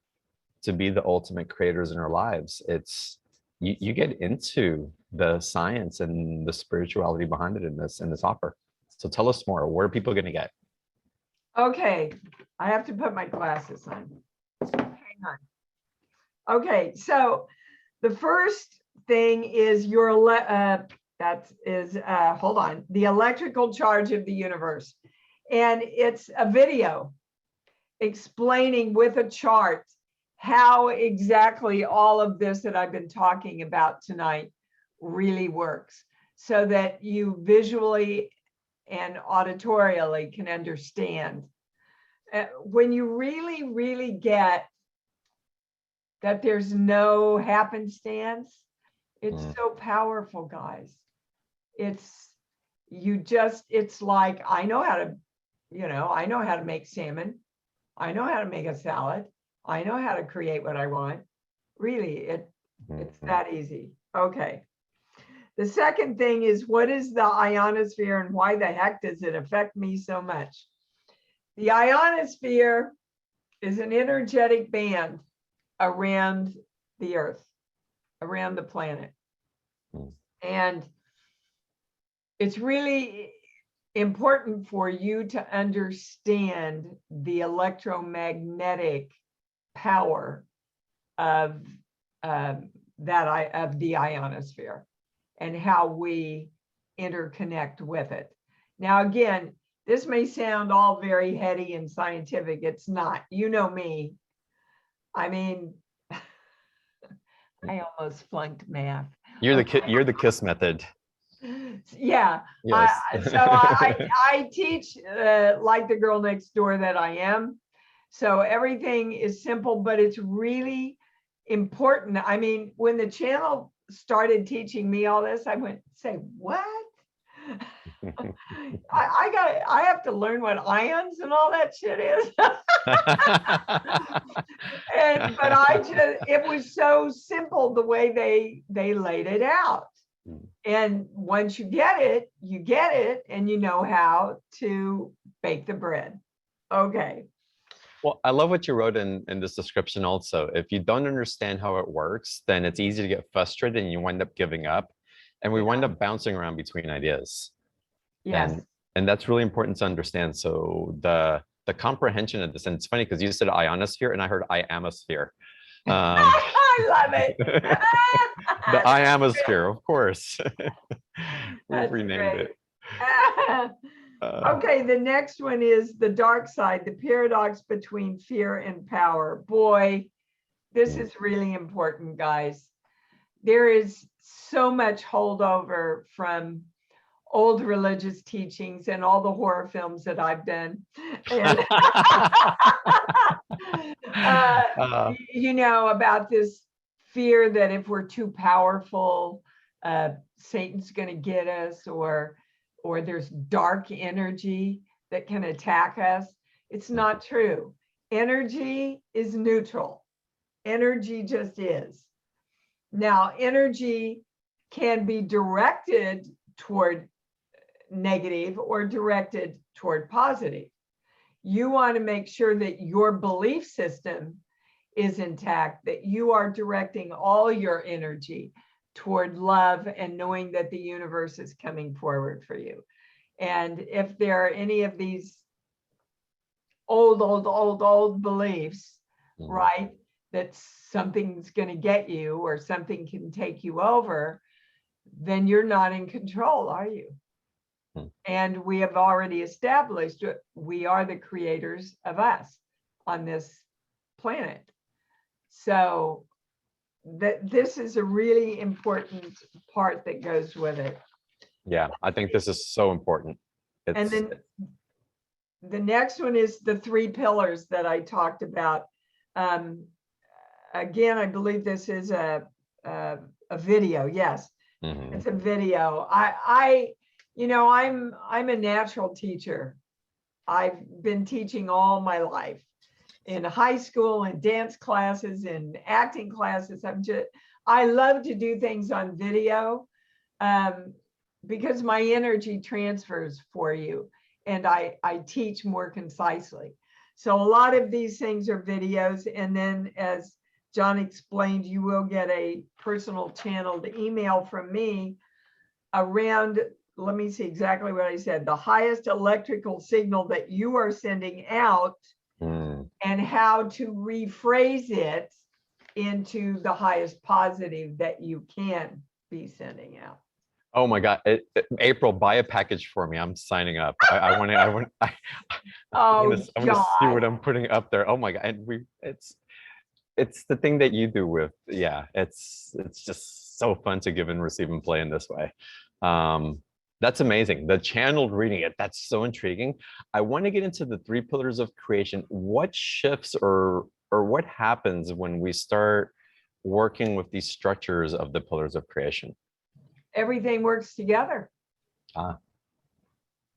to be the ultimate creators in our lives, it's you get into the science and the spirituality behind it in this offer. So tell us more. What are people going to get? Okay, I have to put my glasses on. Hang on. Okay, so the first thing is hold on, the electrical charge of the universe. And it's a video explaining with a chart how exactly all of this that I've been talking about tonight really works, so that you visually and auditorially can understand. When you really get that there's no happenstance, it's so powerful, guys. It's like, I know how to make salmon. I know how to make a salad. I know how to create what I want. Really, it's that easy. Okay. The second thing is, what is the ionosphere and why the heck does it affect me so much? The ionosphere is an energetic band around the Earth, around the planet. And it's really important for you to understand the electromagnetic power of the ionosphere and how we interconnect with it. Now, again, this may sound all very heady and scientific. It's not. You know me. I mean, I almost flunked math. You're the KISS method. Yeah. Yes. I teach like the girl next door that I am. So everything is simple, but it's really important. I mean, when the channel started teaching me all this, I went, say, what? I have to learn what ions and all that shit is. But it was so simple the way they laid it out. And once you get it, and you know how to bake the bread. Okay. Well, I love what you wrote in this description also. If you don't understand how it works, then it's easy to get frustrated and you wind up giving up. And we wind up bouncing around between ideas. Yes. And that's really important to understand. So the comprehension of this, and it's funny because you said ionosphere and I heard ionosphere. I love it. The ionosphere, of course. We've That's renamed great. it. Okay, the next one is the dark side, the paradox between fear and power. Boy, this is really important, guys. There is so much holdover from old religious teachings and all the horror films that I've done. And, you know, about this fear that if we're too powerful, Satan's going to get us, or there's dark energy that can attack us. It's not true. Energy is neutral. Energy just is. Now, energy can be directed toward negative or directed toward positive. You want to make sure that your belief system is intact, that you are directing all your energy toward love and knowing that the universe is coming forward for you. And if there are any of these old beliefs, right, that something's going to get you or something can take you over, then you're not in control, are you? And we have already established we are the creators of us on this planet. So this is a really important part that goes with it. Yeah, I think this is so important. And then the next one is the 3 pillars that I talked about. Again, I believe this is a video. Yes, it's a video. You know, I'm a natural teacher. I've been teaching all my life in high school and dance classes and acting classes. I love to do things on video because my energy transfers for you, and I teach more concisely. So a lot of these things are videos, and then as John explained, you will get a personal channeled email from me around, let me see exactly what I said, the highest electrical signal that you are sending out and how to rephrase it into the highest positive that you can be sending out. Oh my God, April, buy a package for me. I'm signing up. I want to see what I'm putting up there. Oh my God, and it's the thing that you do with, yeah, it's just so fun to give and receive and play in this way. That's amazing. The channeled reading it, that's so intriguing. I want to get into the 3 pillars of creation. What shifts or what happens when we start working with these structures of the pillars of creation? Everything works together.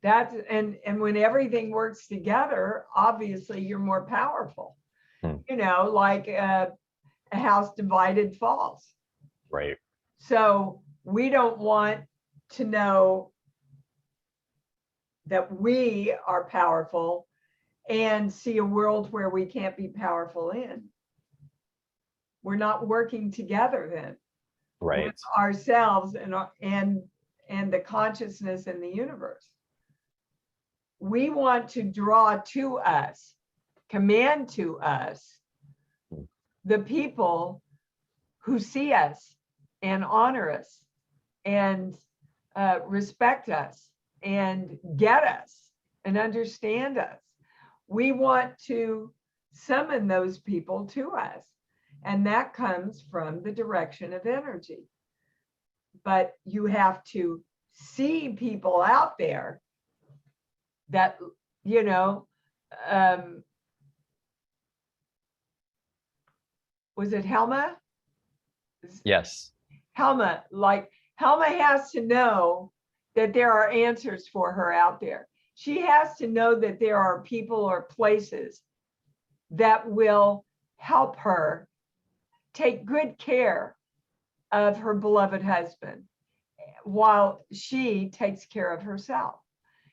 That's and when everything works together, obviously you're more powerful. You know, like a house divided falls. Right. So we don't want to know that we are powerful and see a world where we can't be powerful in. We're not working together then Right. with ourselves and the consciousness in the universe. We want to draw to us, command to us, the people who see us and honor us and respect us and get us and understand us. We want to summon those people to us. And that comes from the direction of energy. But you have to see people out there that, you know, was it Helma? Yes. Helma has to know that there are answers for her out there. She has to know that there are people or places that will help her take good care of her beloved husband while she takes care of herself.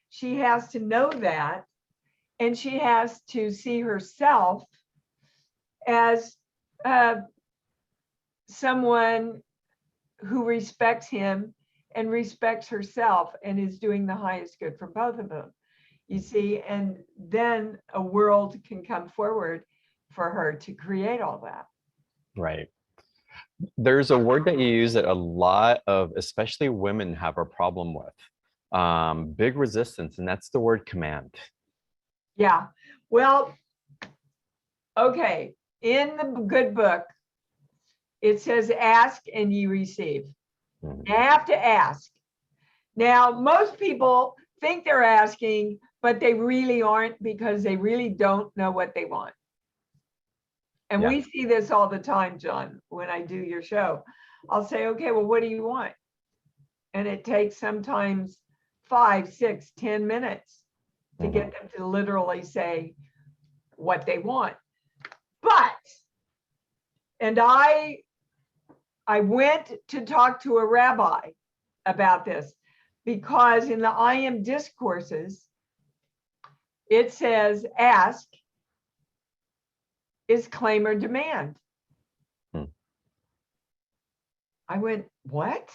She has to know that, and she has to see herself as someone who respects him and respects herself and is doing the highest good for both of them. You see, and then a world can come forward for her to create all that. Right. There's a word that you use that a lot of, especially women, have a problem with. Big resistance, and that's the word command. Yeah. Well, okay. In the good book, it says, ask and ye receive. You have to ask. Now, most people think they're asking, but they really aren't, because they really don't know what they want. And Yeah. we see this all the time, John, when I do your show. I'll say, okay, well, what do you want? And it takes sometimes 5, 6, 10 minutes to get them to literally say what they want. But, and I went to talk to a rabbi about this, because in the I Am discourses, it says ask is claim or demand. I went, what?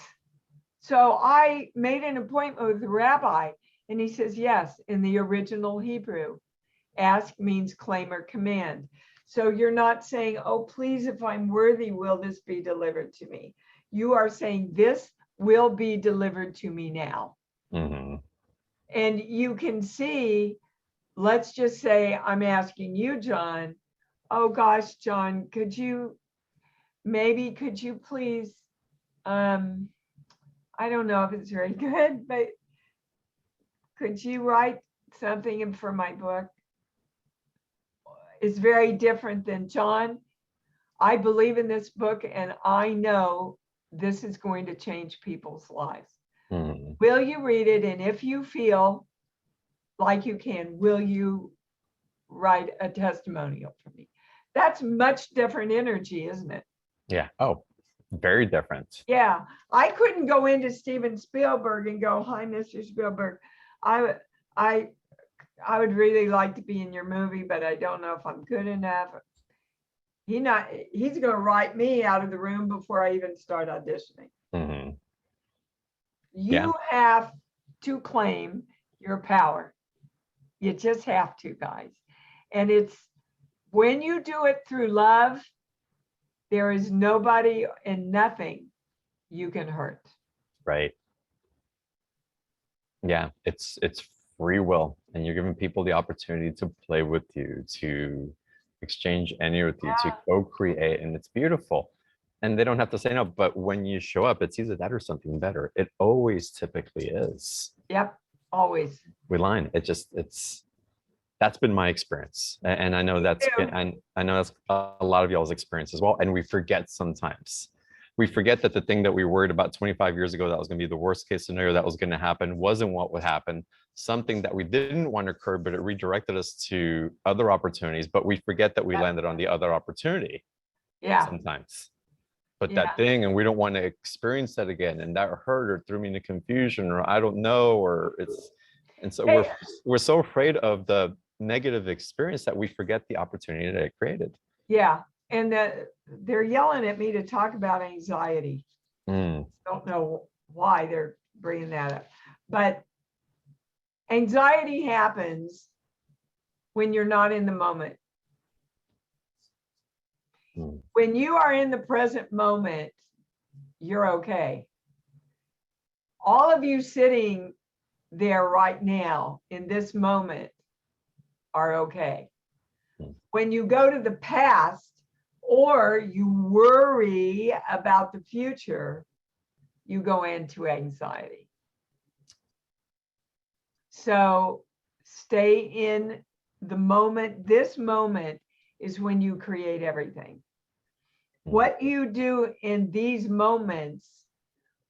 So I made an appointment with the rabbi, and he says, yes, in the original Hebrew, ask means claim or command. So you're not saying, oh, please, if I'm worthy, will this be delivered to me? You are saying this will be delivered to me now. And you can see, let's just say I'm asking you, John, oh gosh, John, could you please, I don't know if it's very good, but could you write something for my book? It's very different than, John, I believe in this book and I know this is going to change people's lives. Will you read it? And if you feel like you can, will you write a testimonial for me? That's much different energy, isn't it? Yeah. Oh, very different. Yeah. I couldn't go into Steven Spielberg and go, hi, Mr. Spielberg. I would really like to be in your movie, but I don't know if I'm good enough. He's going to write me out of the room before I even start auditioning. You have to claim your power. You just have to, guys. And it's when you do it through love, there is nobody and nothing you can hurt. Right. Yeah, it's free will, and you're giving people the opportunity to play with you, to exchange energy with you, to co-create, and it's beautiful. And they don't have to say no, but when you show up, it's either that or something better. It always typically is. Yep, always. We line. That's been my experience. And I know that's a lot of y'all's experience as well. And we forget sometimes. We forget that the thing that we worried about 25 years ago that was going to be the worst case scenario that was going to happen wasn't what would happen. Something that we didn't want to occur, but it redirected us to other opportunities. But we forget that we landed on the other opportunity. Yeah. Sometimes. but Yeah. that thing, and we don't want to experience that again, and that hurt or threw me into confusion, or I don't know, or it's, and so Hey. we're so afraid of the negative experience that we forget the opportunity that it created. Yeah. And they're yelling at me to talk about anxiety. Don't know why they're bringing that up, but anxiety happens when you're not in the moment. When you are in the present moment, you're okay. All of you sitting there right now in this moment are okay. When you go to the past or you worry about the future, you go into anxiety. So stay in the moment. This moment is when you create everything. What you do in these moments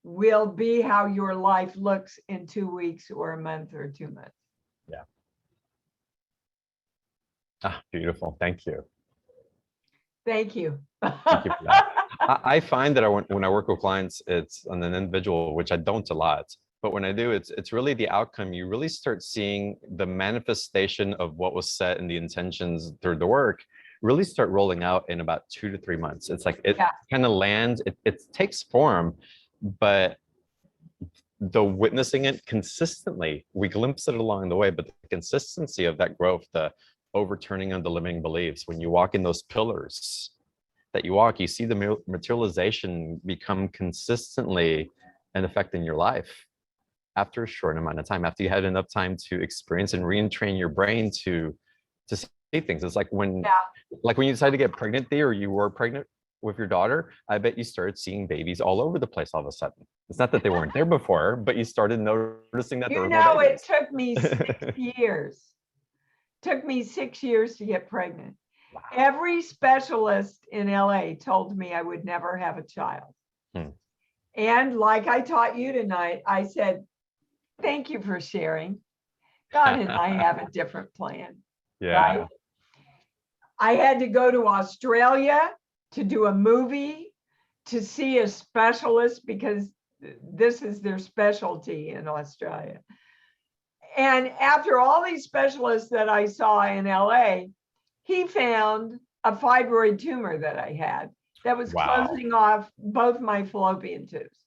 will be how your life looks in 2 weeks or a month or 2 months. Yeah. Ah, beautiful. Thank you. Thank you. Thank you for that. I find that when I work with clients, it's on an individual, which I don't a lot, but when I do, it's really the outcome. You really start seeing the manifestation of what was set and the intentions through the work really start rolling out in about 2 to 3 months. It's like it kind of lands, it takes form, but the witnessing it consistently, we glimpse it along the way, but the consistency of that growth, the overturning of the limiting beliefs, when you walk in those pillars that you walk, you see the materialization become consistently an effect in your life after a short amount of time, after you had enough time to experience and retrain your brain to see things. It's like when you decided to get pregnant there, or you were pregnant with your daughter, I bet you started seeing babies all over the place all of a sudden. It's not that they weren't there before, but you started noticing that there were more babies. It took me 6 years. Took me 6 years to get pregnant. Wow. Every specialist in LA told me I would never have a child. And like I taught you tonight, I said, thank you for sharing. God and I have a different plan. Yeah. Right? I had to go to Australia to do a movie, to see a specialist, because this is their specialty in Australia. And after all these specialists that I saw in LA, he found a fibroid tumor that I had that was closing off both my fallopian tubes.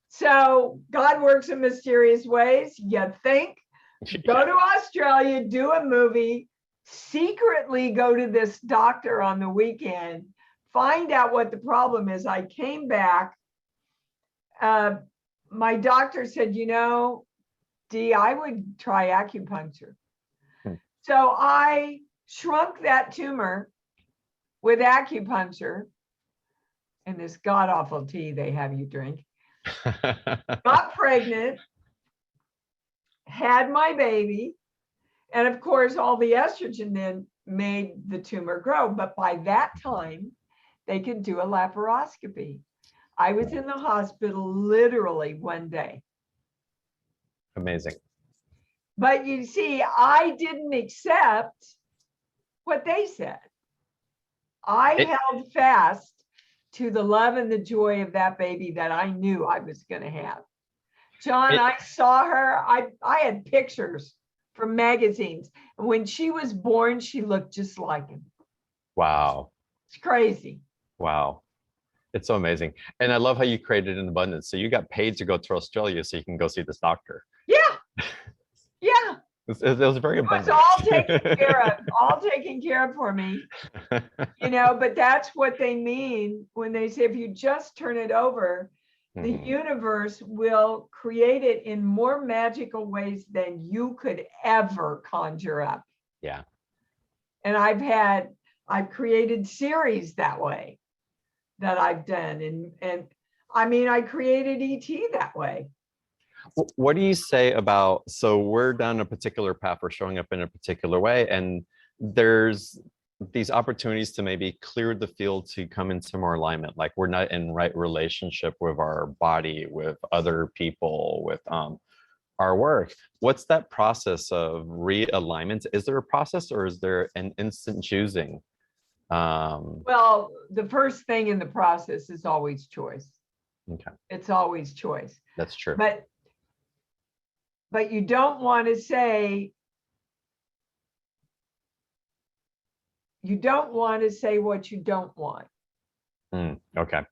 So God works in mysterious ways. You think, go to Australia, do a movie, secretly go to this doctor on the weekend, find out what the problem is. I came back. My doctor said, you know, Dee, I would try acupuncture. So I shrunk that tumor with acupuncture and this god-awful tea they have you drink. Got pregnant, had my baby, and of course, all the estrogen then made the tumor grow. But by that time, they could do a laparoscopy. I was in the hospital literally one day. Amazing. But you see, I didn't accept what they said. I held fast to the love and the joy of that baby that I knew I was going to have. John, I saw her. I had pictures from magazines. And when she was born, she looked just like him. Wow. It's crazy. Wow. It's so amazing. And I love how you created an abundance. So you got paid to go to Australia so you can go see this doctor. Yeah. Yeah. It was very abundant. It's all taken care of, all taken care of for me. You know, but that's what they mean when they say, if you just turn it over, the universe will create it in more magical ways than you could ever conjure up. Yeah. And I've created series that way that I've done. And I mean, I created ET that way. What do you say about, so we're down a particular path, we're showing up in a particular way, and there's these opportunities to maybe clear the field to come into more alignment, like we're not in right relationship with our body, with other people, with our work. What's that process of realignment? Is there a process, or is there an instant choosing Well, the first thing in the process is always choice. Okay, It's always choice. that's true. But you don't want to say, what you don't want. Okay.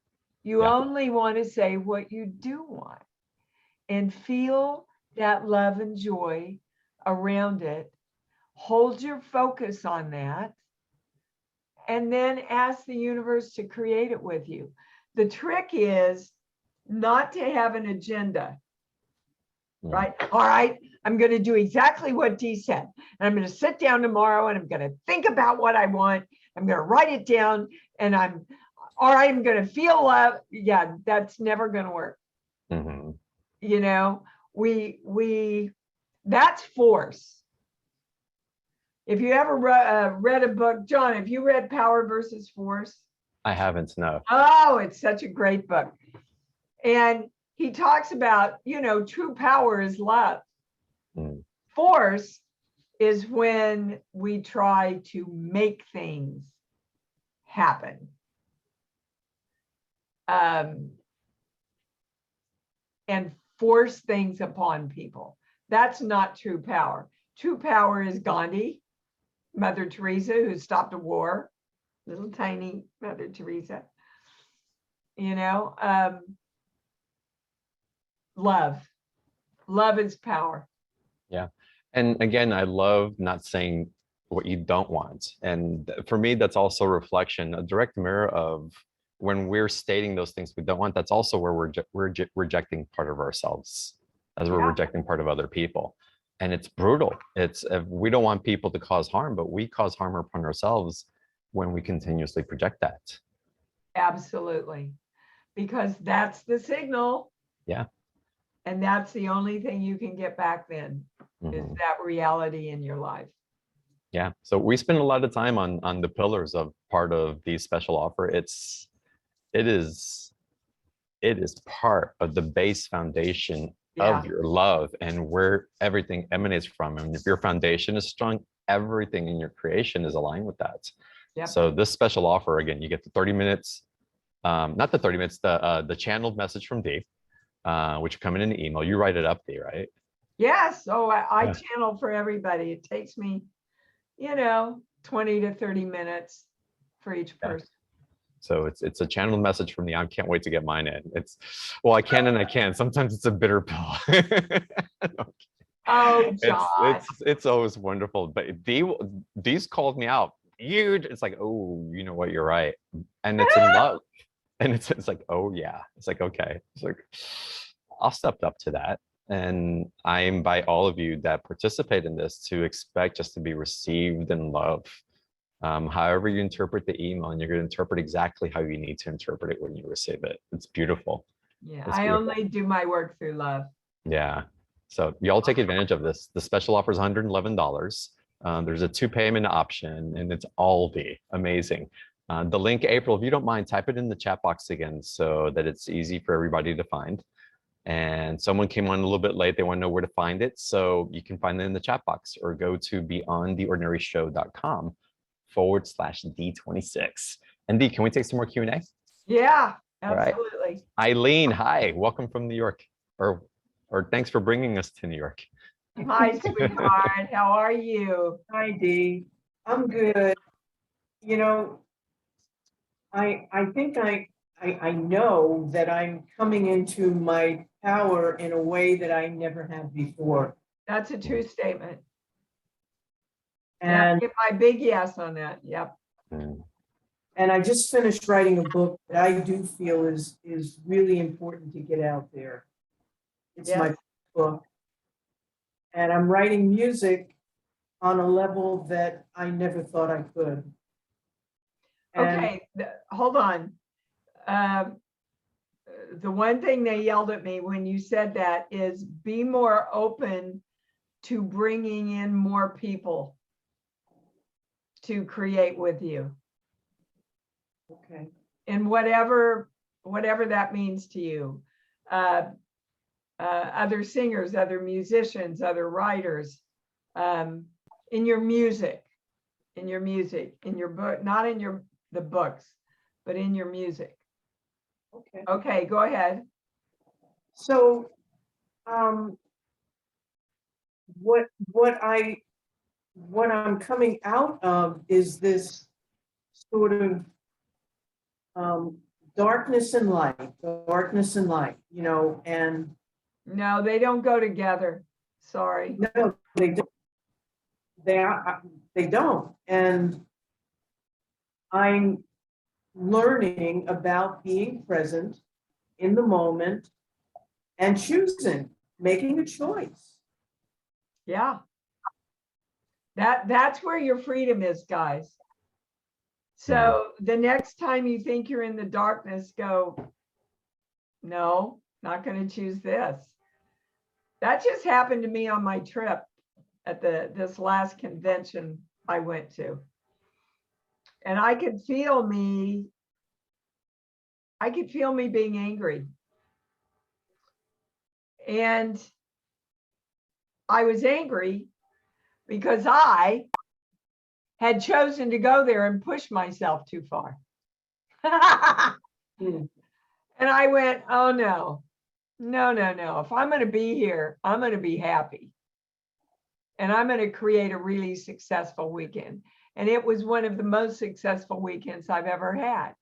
You Yeah. only want to say what you do want, and feel that love and joy around it. Hold your focus on that, and then ask the universe to create it with you. The trick is not to have an agenda, right? All right, I'm going to do exactly what Dee said. And I'm going to sit down tomorrow and I'm going to think about what I want. I'm going to write it down, and I'm going to feel love. Yeah, that's never going to work. Mhm. You know, that's force. If you ever read a book, John, have you read Power versus Force? I haven't, no. Oh, it's such a great book. And he talks about, true power is love. Mm. Force is when we try to make things happen. And force things upon people. That's not true power. True power is Gandhi, Mother Teresa, who stopped a war, little tiny Mother Teresa. Love is power. Yeah. And again, I love not saying what you don't want. And for me, that's also a reflection, a direct mirror of when we're stating those things we don't want. That's also where we're rejecting part of ourselves, as we're Yeah. rejecting part of other people. And it's brutal. It's we don't want people to cause harm, but we cause harm upon ourselves when we continuously project that. Absolutely. Because that's the signal. Yeah. And that's the only thing you can get back then, is that reality in your life. Yeah. So we spend a lot of time on the pillars of part of the special offer. It is part of the base foundation Yeah. of your love and where everything emanates from. And if your foundation is strong, everything in your creation is aligned with that. Yep. So this special offer, again, you get the 30 minutes, not the 30 minutes, the channeled message from Dee, which come in an email. You write it up, Dee, right? Yes. So I Yeah. channel for everybody. It takes me, 20 to 30 minutes for each Yeah. person. So it's a channeled message from the I can't wait to get mine in. Well, I can and I can. Sometimes it's a bitter pill. Oh, John. It's always wonderful. But Dee's called me out. It's like, oh, you know what, you're right. And it's in love. And it's like, oh yeah. It's like, okay. It's like, I'll step up to that. And I invite all of you that participate in this to expect just to be received in love. However you interpret the email, and you're going to interpret exactly how you need to interpret it when you receive it. It's beautiful. Yeah, It's I beautiful. only do my work through love. Yeah. So y'all take advantage of this. The special offer is $111. There's a 2 payment option, and it's all amazing. The link, April, if you don't mind, type it in the chat box again so that it's easy for everybody to find. And someone came on a little bit late. They want to know where to find it. So you can find it in the chat box, or go to beyondtheordinaryshow.com/D26. And Dee, can we take some more Q&A? Yeah, All right. absolutely. Eileen, hi, welcome from New York. Or thanks for bringing us to New York. Hi, sweetheart. How are you? Hi, Dee. I'm good. I think I know that I'm coming into my power in a way that I never have before. That's a true statement. And Get my big yes on that. Yep. and I just finished writing a book that I do feel is really important to get out there. It's my book. And I'm writing music on a level that I never thought I could. And Okay, hold on. The one thing they yelled at me when you said that is be more open to bringing in more people to create with you. okay. And whatever that means to you. Other singers, other musicians, other writers, in your music, in your book, not in your the books, but in your music. Okay. Okay, go ahead. So, what I'm coming out of is this sort of darkness and light, you know, and No, they don't go together. Sorry. no, they don't. They don't. And I'm learning about being present in the moment and choosing, making a choice. Yeah. That's where your freedom is, guys. So the next time you think you're in the darkness, go, no, not going to choose this. That just happened to me on my trip at this last convention I went to. And I could feel me being angry. And I was angry because I had chosen to go there and push myself too far. Mm. And I went, oh no. If I'm going to be here, I'm going to be happy. And I'm going to create a really successful weekend. And it was one of the most successful weekends I've ever had.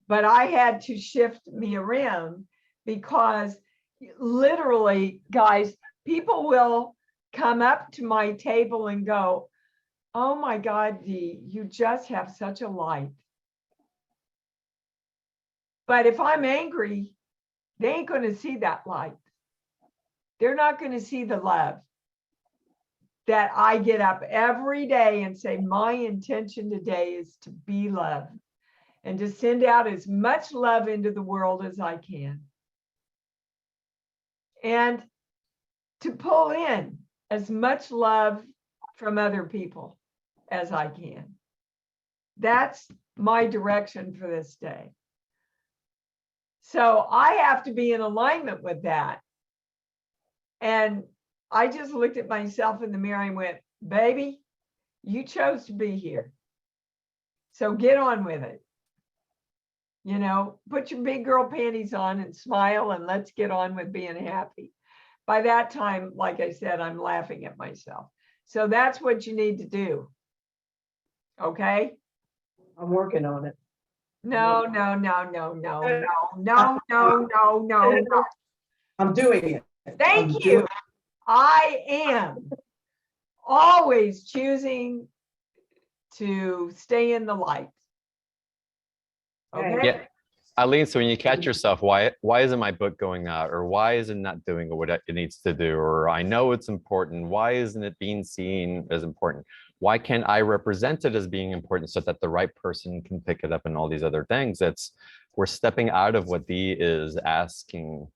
But I had to shift me around because literally, guys, people will come up to my table and go, oh my God, Dee, you just have such a light. But if I'm angry, they ain't going to see that light. They're not going to see the love that I get up every day and say, my intention today is to be loved and to send out as much love into the world as I can. And to pull in as much love from other people as I can. That's my direction for this day. So I have to be in alignment with that. And I just looked at myself in the mirror and went, baby, you chose to be here. So get on with it. You know, put your big girl panties on and smile and let's get on with being happy. By that time, like I said, I'm laughing at myself. So that's what you need to do. Okay? I'm working on it. No. I'm doing it. Thank you. I am always choosing to stay in the light. Okay? Yeah. Eileen, so when you catch yourself, why isn't my book going out? Or why is it not doing what it needs to do? Or I know it's important. Why isn't it being seen as important? Why can't I represent it as being important so that the right person can pick it up and all these other things? We're stepping out of what Dee is asking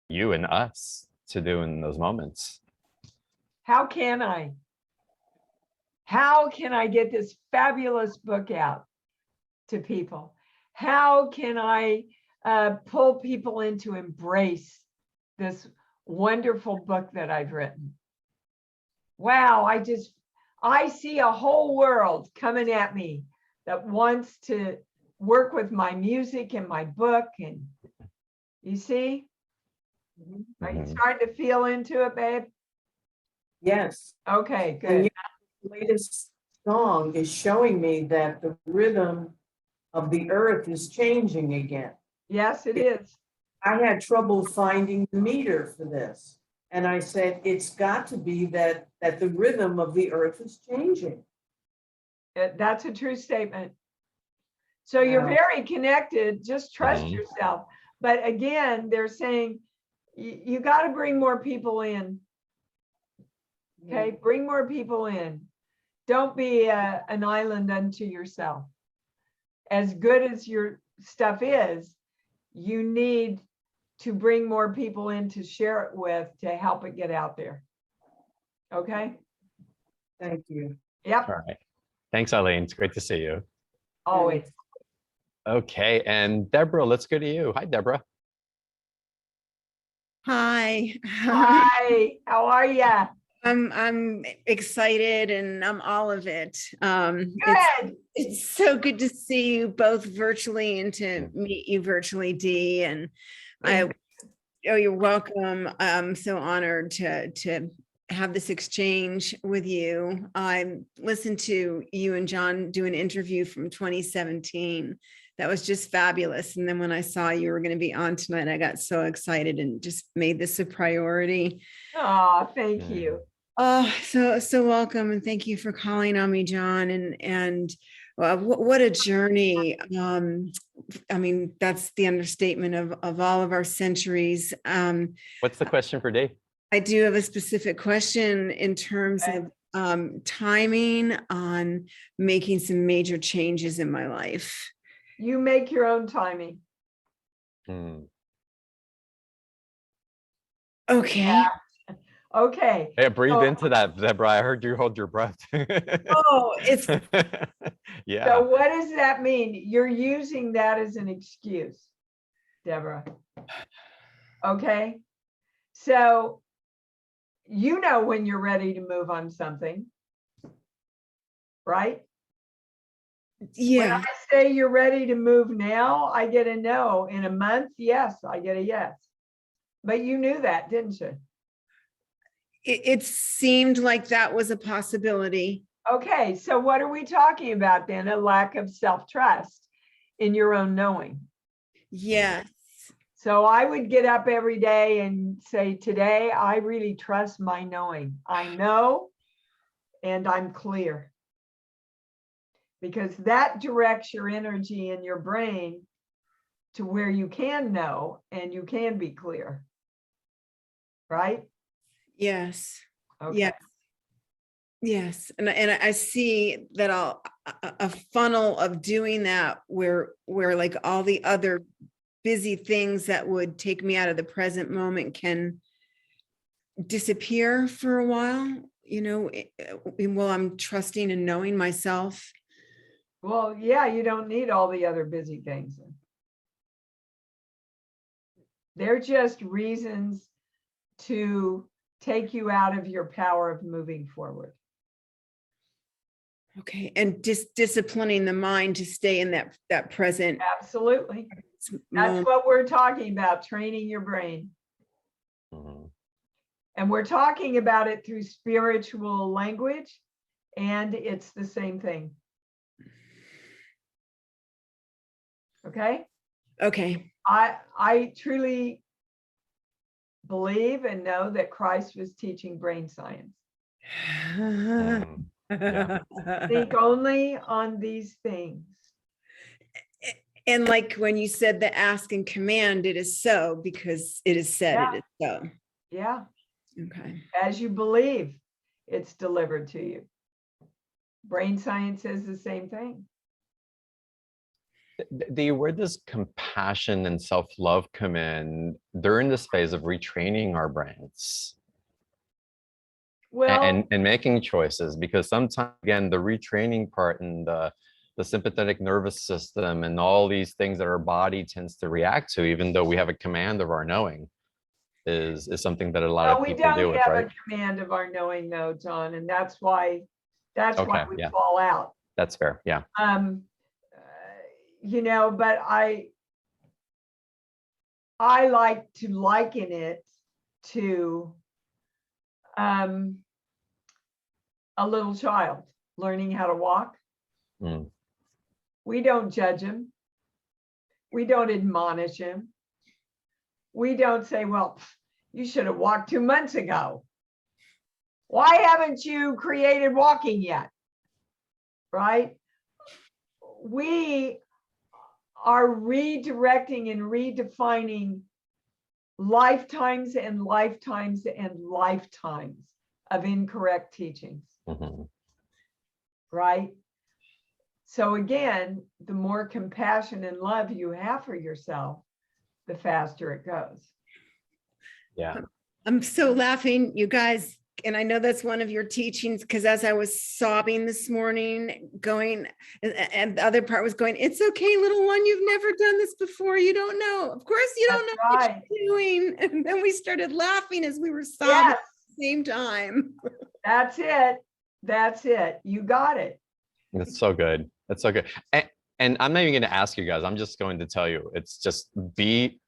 you and us to do in those moments. How can I? How can I get this fabulous book out to people? How can I pull people in to embrace this wonderful book that I've written? Wow, I see a whole world coming at me that wants to work with my music and my book. And you see, are you starting to feel into it, babe? Yes. Okay, good. And the latest song is showing me that the rhythm of the earth is changing again. Yes, it is. I had trouble finding the meter for this. And I said, it's got to be that the rhythm of the earth is changing. That's a true statement. So you're very connected. Just trust yourself. But again, they're saying you got to bring more people in. Okay, bring more people in. Don't be an island unto yourself. As good as your stuff is, you need to bring more people in to share it with to help it get out there. Okay? Thank you. Yep. All right. Thanks, Eileen. It's great to see you. Always. Okay, and Deborah, let's go to you. Hi, Deborah. Hi. Hi, how are ya? I'm excited and I'm all of it. Good. It's so good to see you both virtually and to meet you virtually, Dee. And oh, you're welcome. I'm so honored to have this exchange with you. I listened to you and John do an interview from 2017. That was just fabulous. And then when I saw you were going to be on tonight, I got so excited and just made this a priority. Oh, thank you. Oh, so welcome. And thank you for calling on me, John. And what a journey. I mean, that's the understatement of all of our centuries. What's the question for Dave? I do have a specific question in terms of timing on making some major changes in my life. You make your own timing. Okay. Yeah. Okay. Hey, breathe into that, Deborah. I heard you hold your breath. Oh, it's yeah. So what does that mean? You're using that as an excuse, Deborah. Okay. So you know when you're ready to move on something, right? yeah. When I say you're ready to move now, I get a no. In a month, yes, I get a yes. But you knew that, didn't you? It seemed like that was a possibility. Okay, so what are we talking about then? A lack of self-trust in your own knowing. Yes. So I would get up every day and say, today, I really trust my knowing. I know, and I'm clear. Because that directs your energy in your brain to where you can know and you can be clear. Right? Yes. Okay. Yes. Yes. And I see that a funnel of doing that where like all the other busy things that would take me out of the present moment can disappear for a while, you know, while I'm trusting and knowing myself. Well, yeah, you don't need all the other busy things. They're just reasons to take you out of your power of moving forward. Okay. And disciplining the mind to stay in that present. Absolutely. That's moment. what we're talking about, training your brain. And we're talking about it through spiritual language, and it's the same thing. Okay? Okay. I truly believe and know that Christ was teaching brain science. Think only on these things. And like when you said the ask and command, it is so because it is said it is so. Yeah. Okay. As you believe, it's delivered to you. Brain science says the same thing. Where does compassion and self-love come in during this phase of retraining our brains? Well, and making choices? Because sometimes, again, the retraining part and the sympathetic nervous system and all these things that our body tends to react to, even though we have a command of our knowing, is something that a lot of people deal with, right? we don't have a command of our knowing, though, John, and that's why we fall out. That's fair. Yeah. You know, but I like to liken it to a little child learning how to walk. We don't judge him. We don't admonish him. We don't say, well, you should have walked 2 months ago. Why haven't you created walking yet? Right? We are redirecting and redefining lifetimes and lifetimes and lifetimes of incorrect teachings. Right? So again, the more compassion and love you have for yourself, the faster it goes. Yeah. I'm so laughing, you guys. And I know that's one of your teachings, because as I was sobbing this morning, going, and the other part was going, it's okay, little one, you've never done this before. You don't know. Of course, you don't know what you're doing. And then we started laughing as we were sobbing. Yes. same time. That's it. That's it. You got it. It's so good. It's so good. And I'm not even going to ask you guys. I'm just going to tell you. It's just be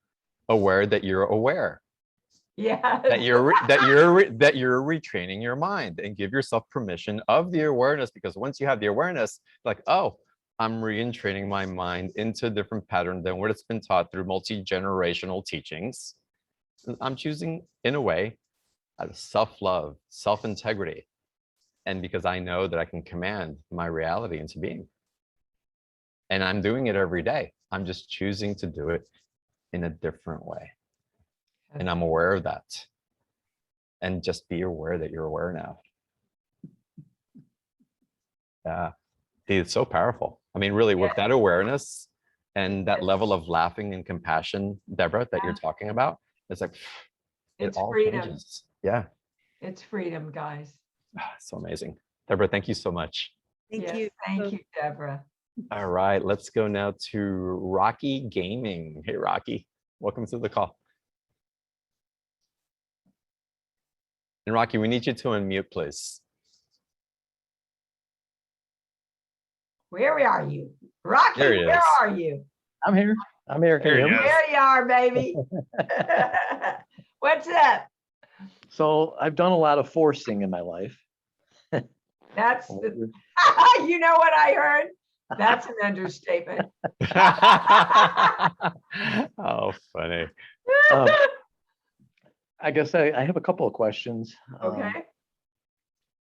aware that you're aware. Yeah. That you're retraining your mind, and give yourself permission of the awareness, because once you have the awareness, like, oh, I'm re-entraining my mind into a different pattern than what it's been taught through multi-generational teachings. I'm choosing, in a way, out of self-love, self-integrity, and because I know that I can command my reality into being. And I'm doing it every day. I'm just choosing to do it in a different way. And I'm aware of that. And just be aware that you're aware now. Yeah, it's so powerful. I mean, really, with that awareness and that level of laughing and compassion, Deborah, that you're talking about, it's like, It's it all freedom. changes. Yeah. It's freedom, guys. It's so amazing. Deborah, thank you so much. Thank Yes, you. Thank you, Deborah. All right, let's go now to Rocky Gaming. Hey, Rocky, welcome to the call. And Rocky, we need you to unmute, please. Where are you? Rocky, There he where is. are you? I'm here. I'm here. Can you There hear he me? is. There you are, baby. What's up? So I've done a lot of forcing in my life. That's the, you know what I heard? That's an understatement. Oh, funny. Um, I guess I have a couple of questions. Okay.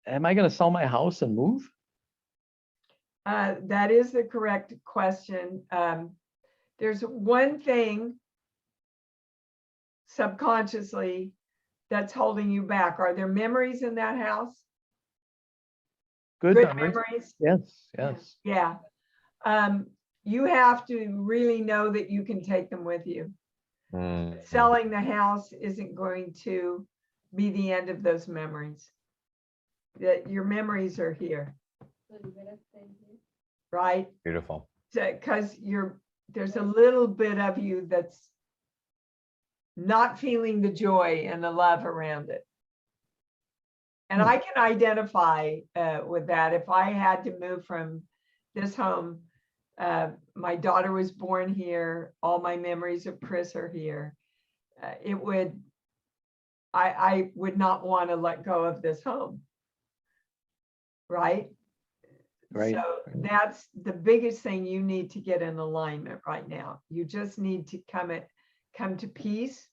Am I going to sell my house and move? That is the correct question. There's one thing subconsciously that's holding you back. Are there memories in that house? Good Good memories. memories? Yes, yes. Yeah. You have to really know that you can take them with you. Mm. Selling the house isn't going to be the end of those memories. That your memories are here. Right? Beautiful. Because there's a little bit of you that's not feeling the joy and the love around it. And I can identify with that. If I had to move from this home, my daughter was born here, all my memories of Chris are here. I would not want to let go of this home. Right? Right. So that's the biggest thing you need to get in alignment right now. You just need to come to peace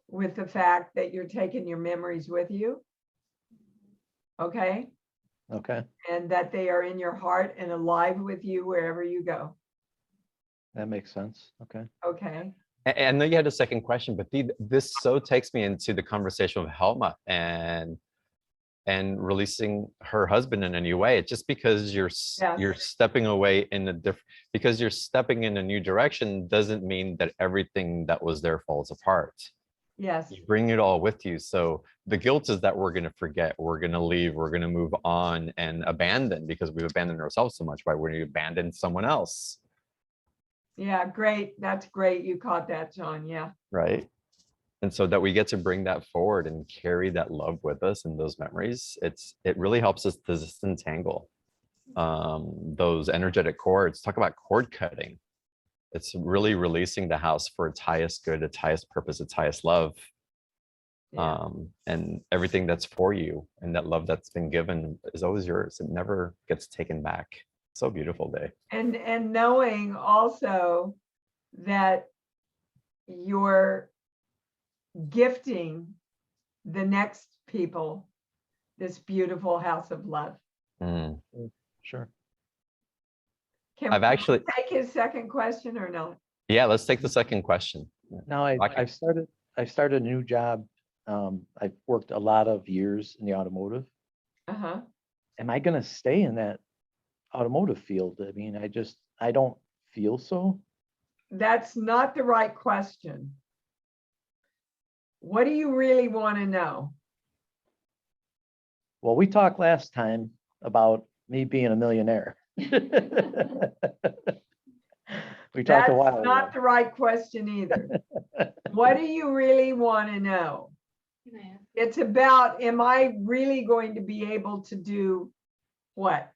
with the fact that you're taking your memories with you. Okay. Okay. And that they are in your heart and alive with you wherever you go. That makes sense. Okay. Okay. And I know you had a second question, but this so takes me into the conversation with Helma and releasing her husband in a new way. It's just because you're stepping away because you're stepping in a new direction doesn't mean that everything that was there falls apart. Yes. You bring it all with you. So the guilt is that we're going to forget, we're going to leave, we're going to move on and abandon, because we've abandoned ourselves so much by when you abandon someone else. Yeah, great. That's great. You caught that, John. Yeah. Right. And so that we get to bring that forward and carry that love with us and those memories, it really helps us to disentangle those energetic cords. Talk about cord cutting. It's really releasing the house for its highest good, its highest purpose, its highest love. Yeah. And everything that's for you and that love that's been given is always yours. It never gets taken back. So beautiful day. And knowing also that you're gifting the next people this beautiful house of love. Mm. Sure. Can I've actually take his second question or not? Yeah, let's take the second question. Now I've started a new job. I've worked a lot of years in the automotive. Uh-huh. Am I going to stay in that automotive field? I mean, I don't feel so. That's not the right question. What do you really want to know? Well, we talked last time about me being a millionaire. We talked a while That's not ago. the right question either. What do you really want to know? It's about, am I really going to be able to do what?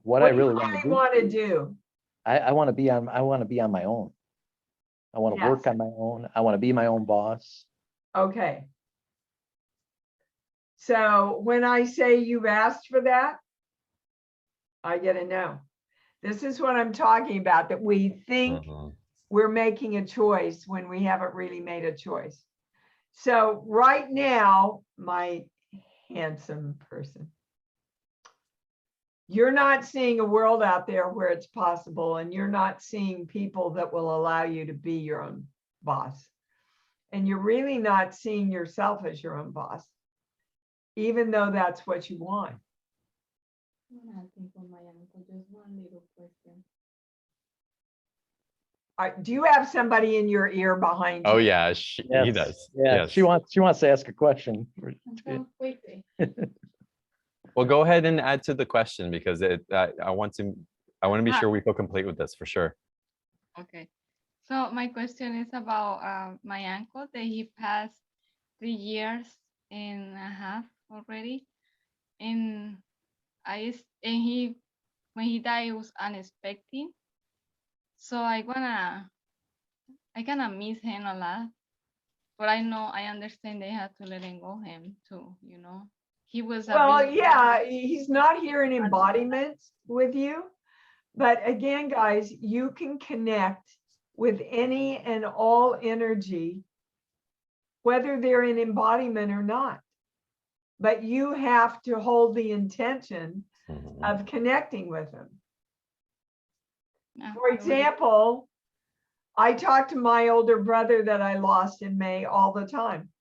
What I do you really want to do, want to do? I want to be on my own. I want to Yes. work on my own. I want to be my own boss. Okay. So when I say you've asked for that, I get a no. This is what I'm talking about, that we think we're making a choice when we haven't really made a choice. So right now, my handsome person, you're not seeing a world out there where it's possible, and you're not seeing people that will allow you to be your own boss. And you're really not seeing yourself as your own boss, even though that's what you want. Do you have somebody in your ear behind you? Oh yeah, he Yes. does. Yeah, Yes. she wants to ask a question. Well, go ahead and add to the question, because I want to be sure we feel complete with this for sure. Okay. So my question is about my uncle that he passed 3 years and a half already. And when he died, it was unexpected. So I gonna miss him a lot. But I understand they have to let him go him too, you know. He was Well, yeah, he's not here in embodiment with you. But again, guys, you can connect with any and all energy, whether they're in embodiment or not. But you have to hold the intention of connecting with them. For example, I talk to my older brother that I lost in May all the time.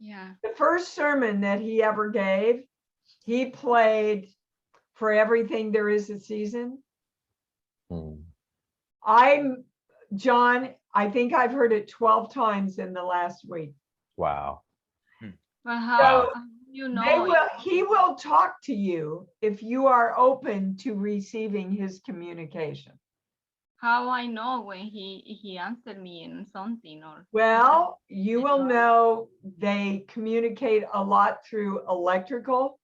Yeah. The first sermon that he ever gave, he played For Everything There Is a Season. John, I think I've heard it 12 times in the last week. Wow. But how you know? He will talk to you if you are open to receiving his communication. How I know when he answered me in something or? Well, you will know they communicate a lot through electrical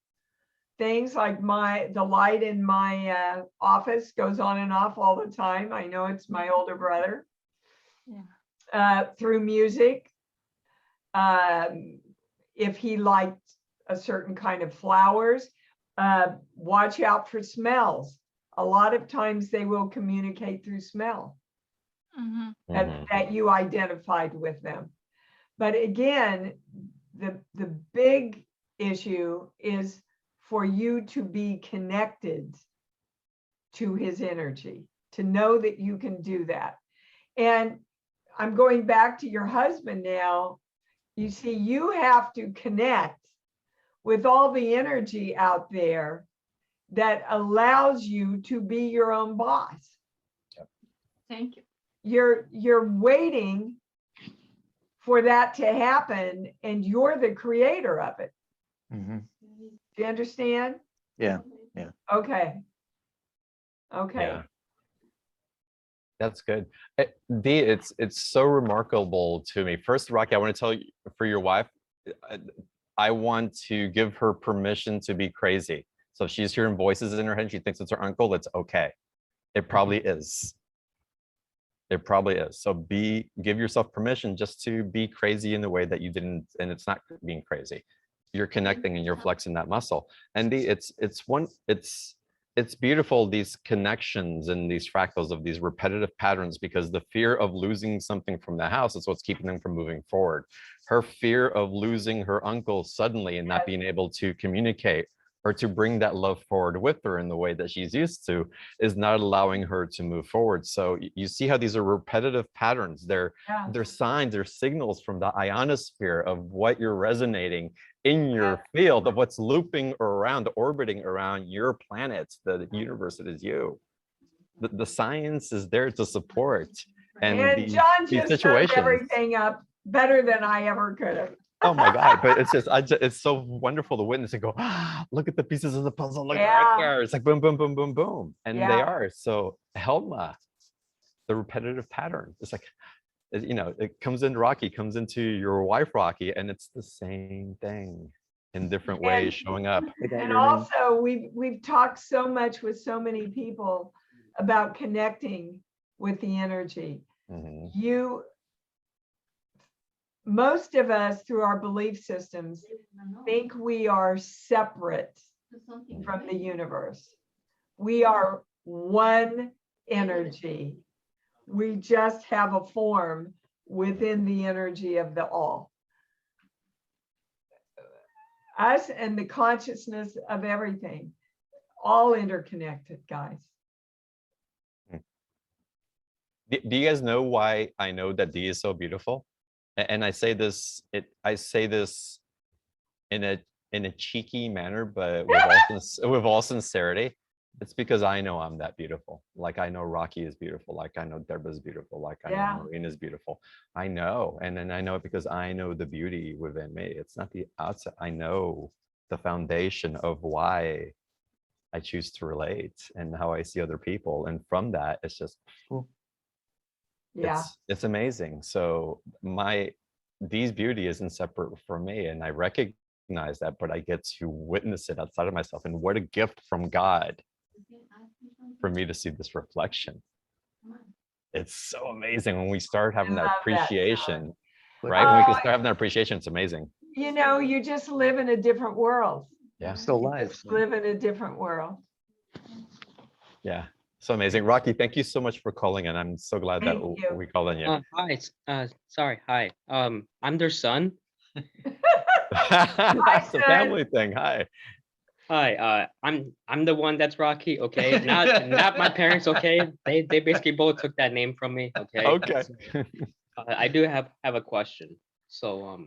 things, like the light in my office goes on and off all the time. I know it's my older brother. Yeah. Through music. If he liked a certain kind of flowers, watch out for smells. A lot of times they will communicate through smell. That you identified with them. But again, the big issue is for you to be connected to his energy, to know that you can do that. And I'm going back to your husband now. You see, you have to connect with all the energy out there that allows you to be your own boss. Thank you. You're waiting for that to happen, and you're the creator of it. Do you understand? Yeah. Okay. Yeah. That's good. Dee, it's so remarkable to me. First, Rocky, I want to tell you, for your wife, I want to give her permission to be crazy. So if she's hearing voices in her head, she thinks it's her uncle, it's okay. It probably is. It probably is. So give yourself permission just to be crazy in the way that you didn't, and it's not being crazy. You're connecting and you're flexing that muscle. And it's beautiful, these connections and these fractals of these repetitive patterns, because the fear of losing something from the house is what's keeping them from moving forward. Her fear of losing her uncle suddenly and not being able to communicate or to bring that love forward with her in the way that she's used to is not allowing her to move forward. So you see how these are repetitive patterns. They're signs, they're signals from the ionosphere of what you're resonating in your field, of what's looping around, orbiting around your planet, the universe that is you. The science is there to support. And John these just summed situations. everything up better than I ever could have. Oh my God, but it's just, it's so wonderful to witness and go, look at the pieces of the puzzle, look right there. It's like boom, boom, boom, boom, boom. And they are. So Helma, the repetitive pattern. It's like, you know, it comes into Rocky, comes into your wife Rocky, and it's the same thing in different ways showing up. And also, we've talked so much with so many people about connecting with the energy. Most of us, through our belief systems, think we are separate from the universe. We are one energy. We just have a form within the energy of the all. Us and the consciousness of everything, all interconnected, guys. Do you guys know why I know that Dee is so beautiful? And I say this, in a cheeky manner, but with all sincerity. It's because I know I'm that beautiful. Like I know Rocky is beautiful. Like I know Deborah's beautiful. Like I know Marina is beautiful. I know, and then I know it because I know the beauty within me. It's not the outside. I know the foundation of why I choose to relate and how I see other people, and from that, it's just, it's amazing. So Dee's beauty isn't separate from me, and I recognize that, but I get to witness it outside of myself, and what a gift from God for me to see this reflection. It's so amazing when we start having that appreciation, right? When we can start having that appreciation, it's amazing. You know, you just live in a different world. Yeah. Still alive. Live in a different world. Yeah. So amazing. Rocky, thank you so much for calling in. I'm so glad that we called on you. Hi. Sorry. Hi. I'm their son. It's a family thing. Hi. Hi. I'm the one that's Rocky. Okay. Not my parents. Okay. They basically both took that name from me. Okay. Okay. So, I do have a question. So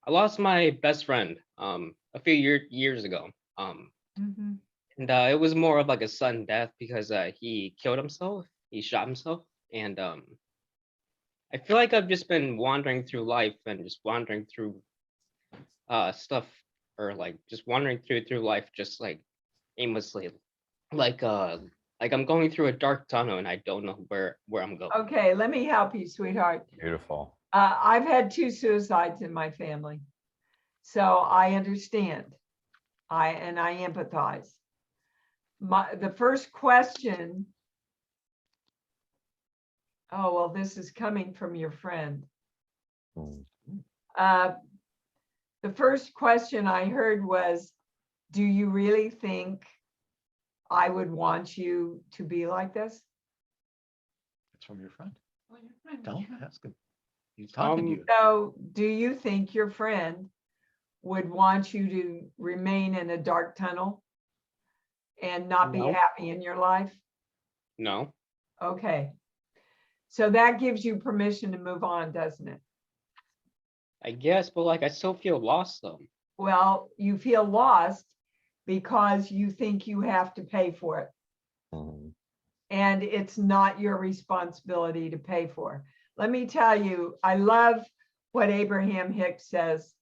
I lost my best friend a few years ago. And it was more of like a sudden death because he killed himself. He shot himself, and I feel like I've just been wandering through life and just wandering through stuff, or like just wandering through life just like aimlessly, like I'm going through a dark tunnel and I don't know where I'm going. Okay, let me help you, sweetheart. Beautiful. I've had 2 suicides in my family, so I understand. I empathize. The first question. Oh, well, this is coming from your friend. The first question I heard was, do you really think I would want you to be like this? It's from your friend. Don't ask him. He's talking to you. So do you think your friend would want you to remain in a dark tunnel and not be happy in your life? No. Okay. So that gives you permission to move on, doesn't it? I guess, but like I still feel lost though. Well, you feel lost because you think you have to pay for it. And it's not your responsibility to pay for. Let me tell you, I love what Abraham Hicks says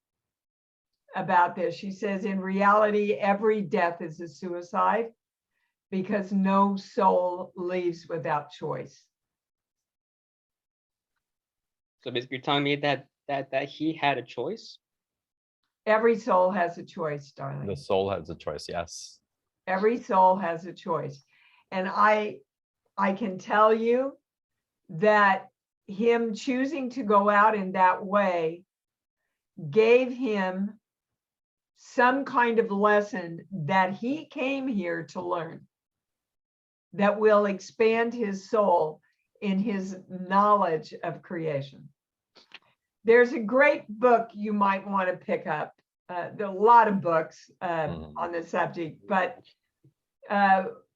about this. She says, in reality, every death is a suicide because no soul leaves without choice. So basically you're telling me that he had a choice? Every soul has a choice, darling. The soul has a choice, yes. Every soul has a choice. And I can tell you that him choosing to go out in that way gave him some kind of lesson that he came here to learn that will expand his soul in his knowledge of creation. There's a great book you might want to pick up. There are a lot of books on the subject, but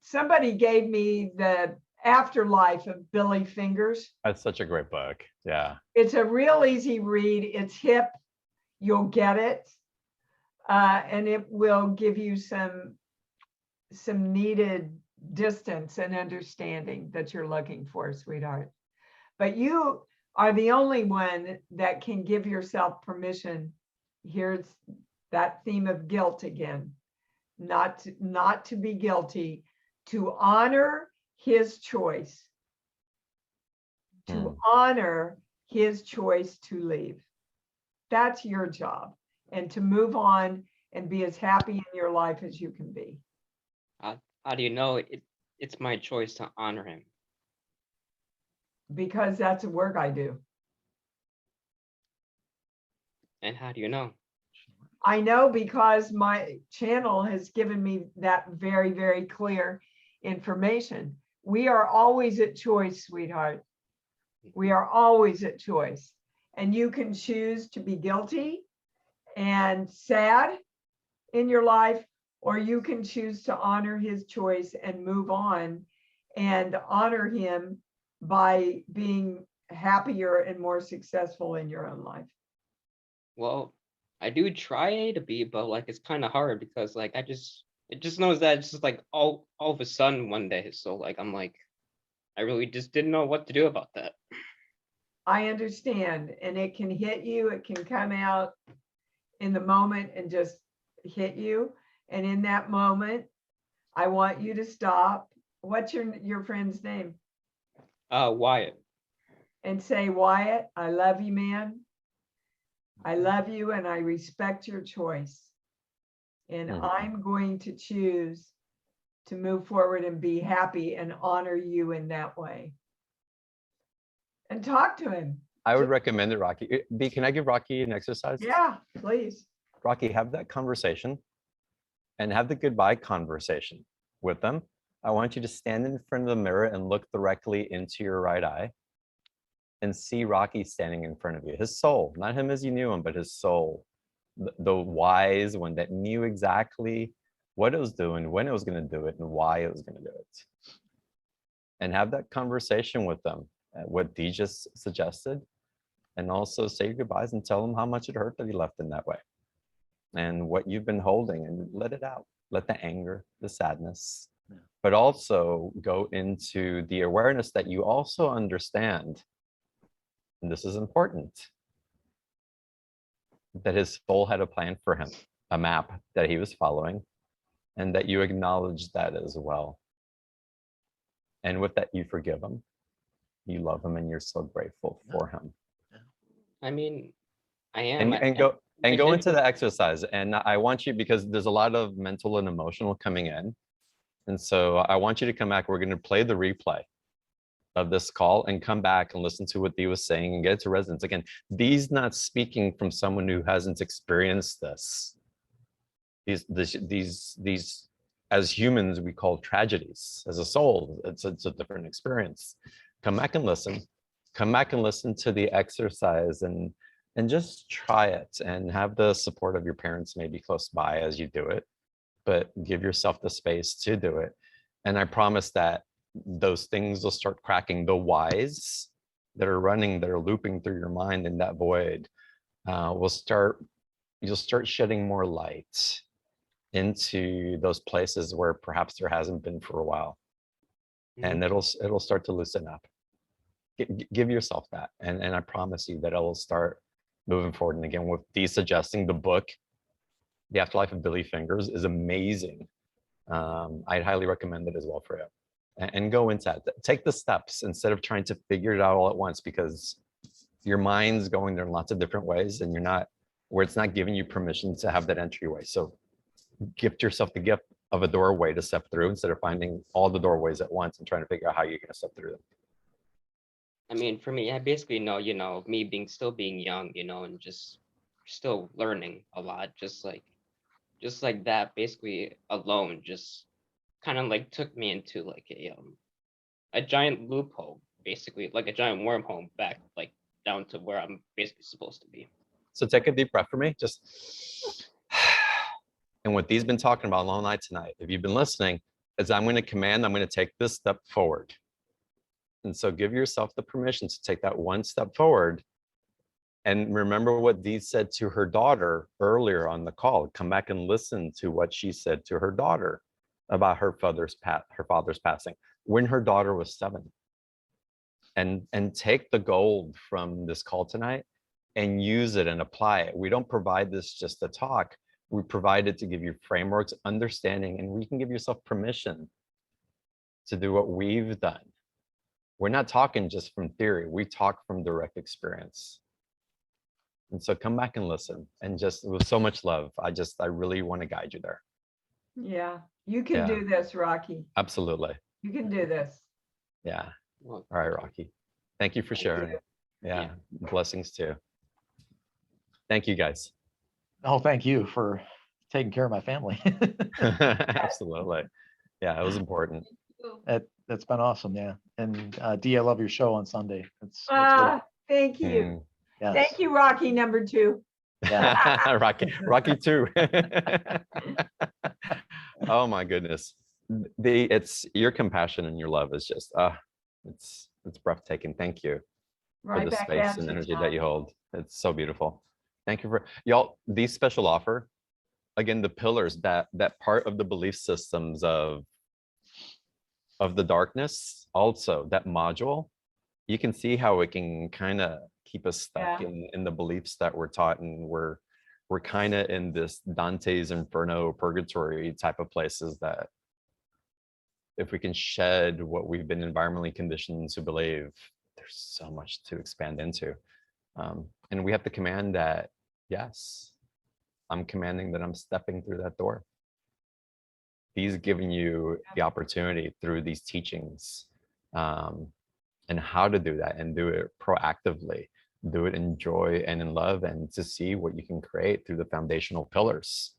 somebody gave me The Afterlife of Billy Fingers. That's such a great book. Yeah. It's a real easy read. It's hip. You'll get it. And it will give you some needed distance and understanding that you're looking for, sweetheart. But you are the only one that can give yourself permission. Here's that theme of guilt again. Not to be guilty, to honor his choice to honor his choice to leave. That's your job, and to move on and be as happy in your life as you can be. How do you know it's my choice to honor him? Because that's the work I do. And how do you know? I know because my channel has given me that very, very clear information. We are always at choice, sweetheart. We are always at choice. And you can choose to be guilty and sad in your life, or you can choose to honor his choice and move on and honor him by being happier and more successful in your own life. Well, I do try to be, but like it's kind of hard because like it just knows that it's just like all of a sudden one day. So like I'm like, I really just didn't know what to do about that. I understand, and it can hit you, it can come out in the moment and just hit you. And in that moment, I want you to stop. What's your friend's name? Wyatt. And say, Wyatt, I love you, man. I love you and I respect your choice. And I'm going to choose to move forward and be happy and honor you in that way. And talk to him. I would recommend it, Rocky. B, can I give Rocky an exercise? Yeah, please. Rocky, have that conversation and have the goodbye conversation with them. I want you to stand in front of the mirror and look directly into your right eye and see Rocky standing in front of you. His soul, not him as you knew him, but his soul. The wise one that knew exactly what it was doing, when it was going to do it, and why it was going to do it. And have that conversation with them, what Dee just suggested. And also say your goodbyes and tell them how much it hurt that he left in that way. And what you've been holding, and let it out. Let the anger, the sadness, but also go into the awareness that you also understand, and this is important, that his soul had a plan for him, a map that he was following, and that you acknowledge that as well. And with that, you forgive him, you love him, and you're so grateful for him. I mean, I am. And go into the exercise. And I want you, because there's a lot of mental and emotional coming in. And so I want you to come back. We're going to play the replay of this call and come back and listen to what Dee was saying and get it to resonance. Again, Dee's not speaking from someone who hasn't experienced this. These as humans, we call tragedies. As a soul, it's a different experience. Come back and listen. Come back and listen to the exercise and just try it, and have the support of your parents maybe close by as you do it, but give yourself the space to do it. And I promise that those things will start cracking. The whys that are running, that are looping through your mind in that void, you'll start shedding more light into those places where perhaps there hasn't been for a while. And it'll start to loosen up. Give yourself that, and I promise you that it'll start moving forward. And again, with Dee suggesting the book, The Afterlife of Billy Fingers, is amazing. I'd highly recommend it as well for you. And go into that. Take the steps instead of trying to figure it out all at once, because your mind's going there in lots of different ways, and you're not, where it's not giving you permission to have that entryway. So gift yourself the gift of a doorway to step through instead of finding all the doorways at once and trying to figure out how you're going to step through them. I mean, for me, I basically know, me still being young, and just still learning a lot, just like that, basically alone, just kind of like took me into like a giant loophole, basically like a giant wormhole back, like down to where I'm basically supposed to be. So take a deep breath for me, just, and what Dee's been talking about all night tonight, if you've been listening, is I'm going to command, I'm going to take this step forward. And so give yourself the permission to take that one step forward. And remember what Dee said to her daughter earlier on the call. Come back and listen to what she said to her daughter about her father's passing when her daughter was 7. And take the gold from this call tonight and use it and apply it. We don't provide this just to talk. We provide it to give you frameworks, understanding, and we can give yourself permission to do what we've done. we're not talking just from theory. We talk from direct experience. And so come back and listen, and just with so much love. I really want to guide you there. Yeah, you can Yeah. do this, Rocky. Absolutely. You can do this. Yeah. Well, All right, Rocky. Thank you for Thank sharing. you. Yeah. Blessings too. Thank you guys. Oh, thank you for taking care of my family. Absolutely. Yeah, it was important. That's been awesome. Yeah. And Dee, I love your show on Sunday. It's great. Ah, thank you. Mm. Yes. Thank you, Rocky number 2. Yeah. Rocky too. Oh my goodness. It's your compassion and your love is just it's breathtaking. Thank you for Right the back space at and you, energy Tom. that you hold. It's so beautiful. Thank you for y'all. These special offer, again, the pillars, that part of the belief systems of the darkness, also that module, you can see how it can kind of keep us stuck Yeah. in the beliefs that we're taught, and we're kind of in this Dante's Inferno purgatory type of places, that if we can shed what we've been environmentally conditioned to believe, there's so much to expand into. And we have to command that, yes, I'm commanding that I'm stepping through that door. He's giving you the opportunity through these teachings, and how to do that, and do it proactively, do it in joy and in love, and to see what you can create through the foundational pillars,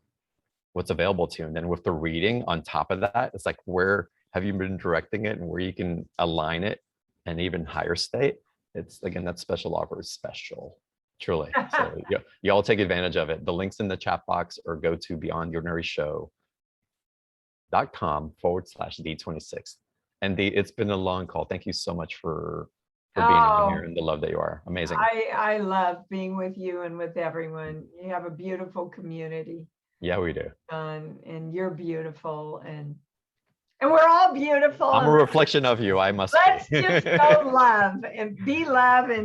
what's available to you. And then with the reading on top of that, it's like, where have you been directing it, and where you can align it in even higher state. It's, again, that special offer is special, truly. So y'all take advantage of it. The link's in the chat box, or go to beyondtheordinaryshow.com/D26. And it's been a long call. Thank you so much for being on here, and the love that you are. Amazing. I love being with you and with everyone. You have a beautiful community, Yeah, we do. and you're beautiful, and we're all beautiful. I'm a and reflection of you, I must Let's be. just go love and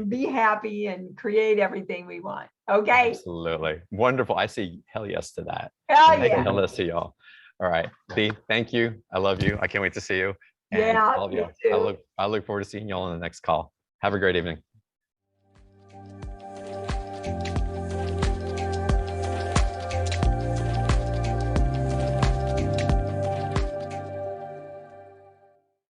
be happy and create everything we want. Okay. Absolutely. Wonderful. I say hell yes to that. Hell And yeah. hell yes to y'all. All right. Dee, thank you. I love you. I can't wait to see you. And Yeah, all of me y'all, too. I look forward to seeing y'all on the next call. Have a great evening.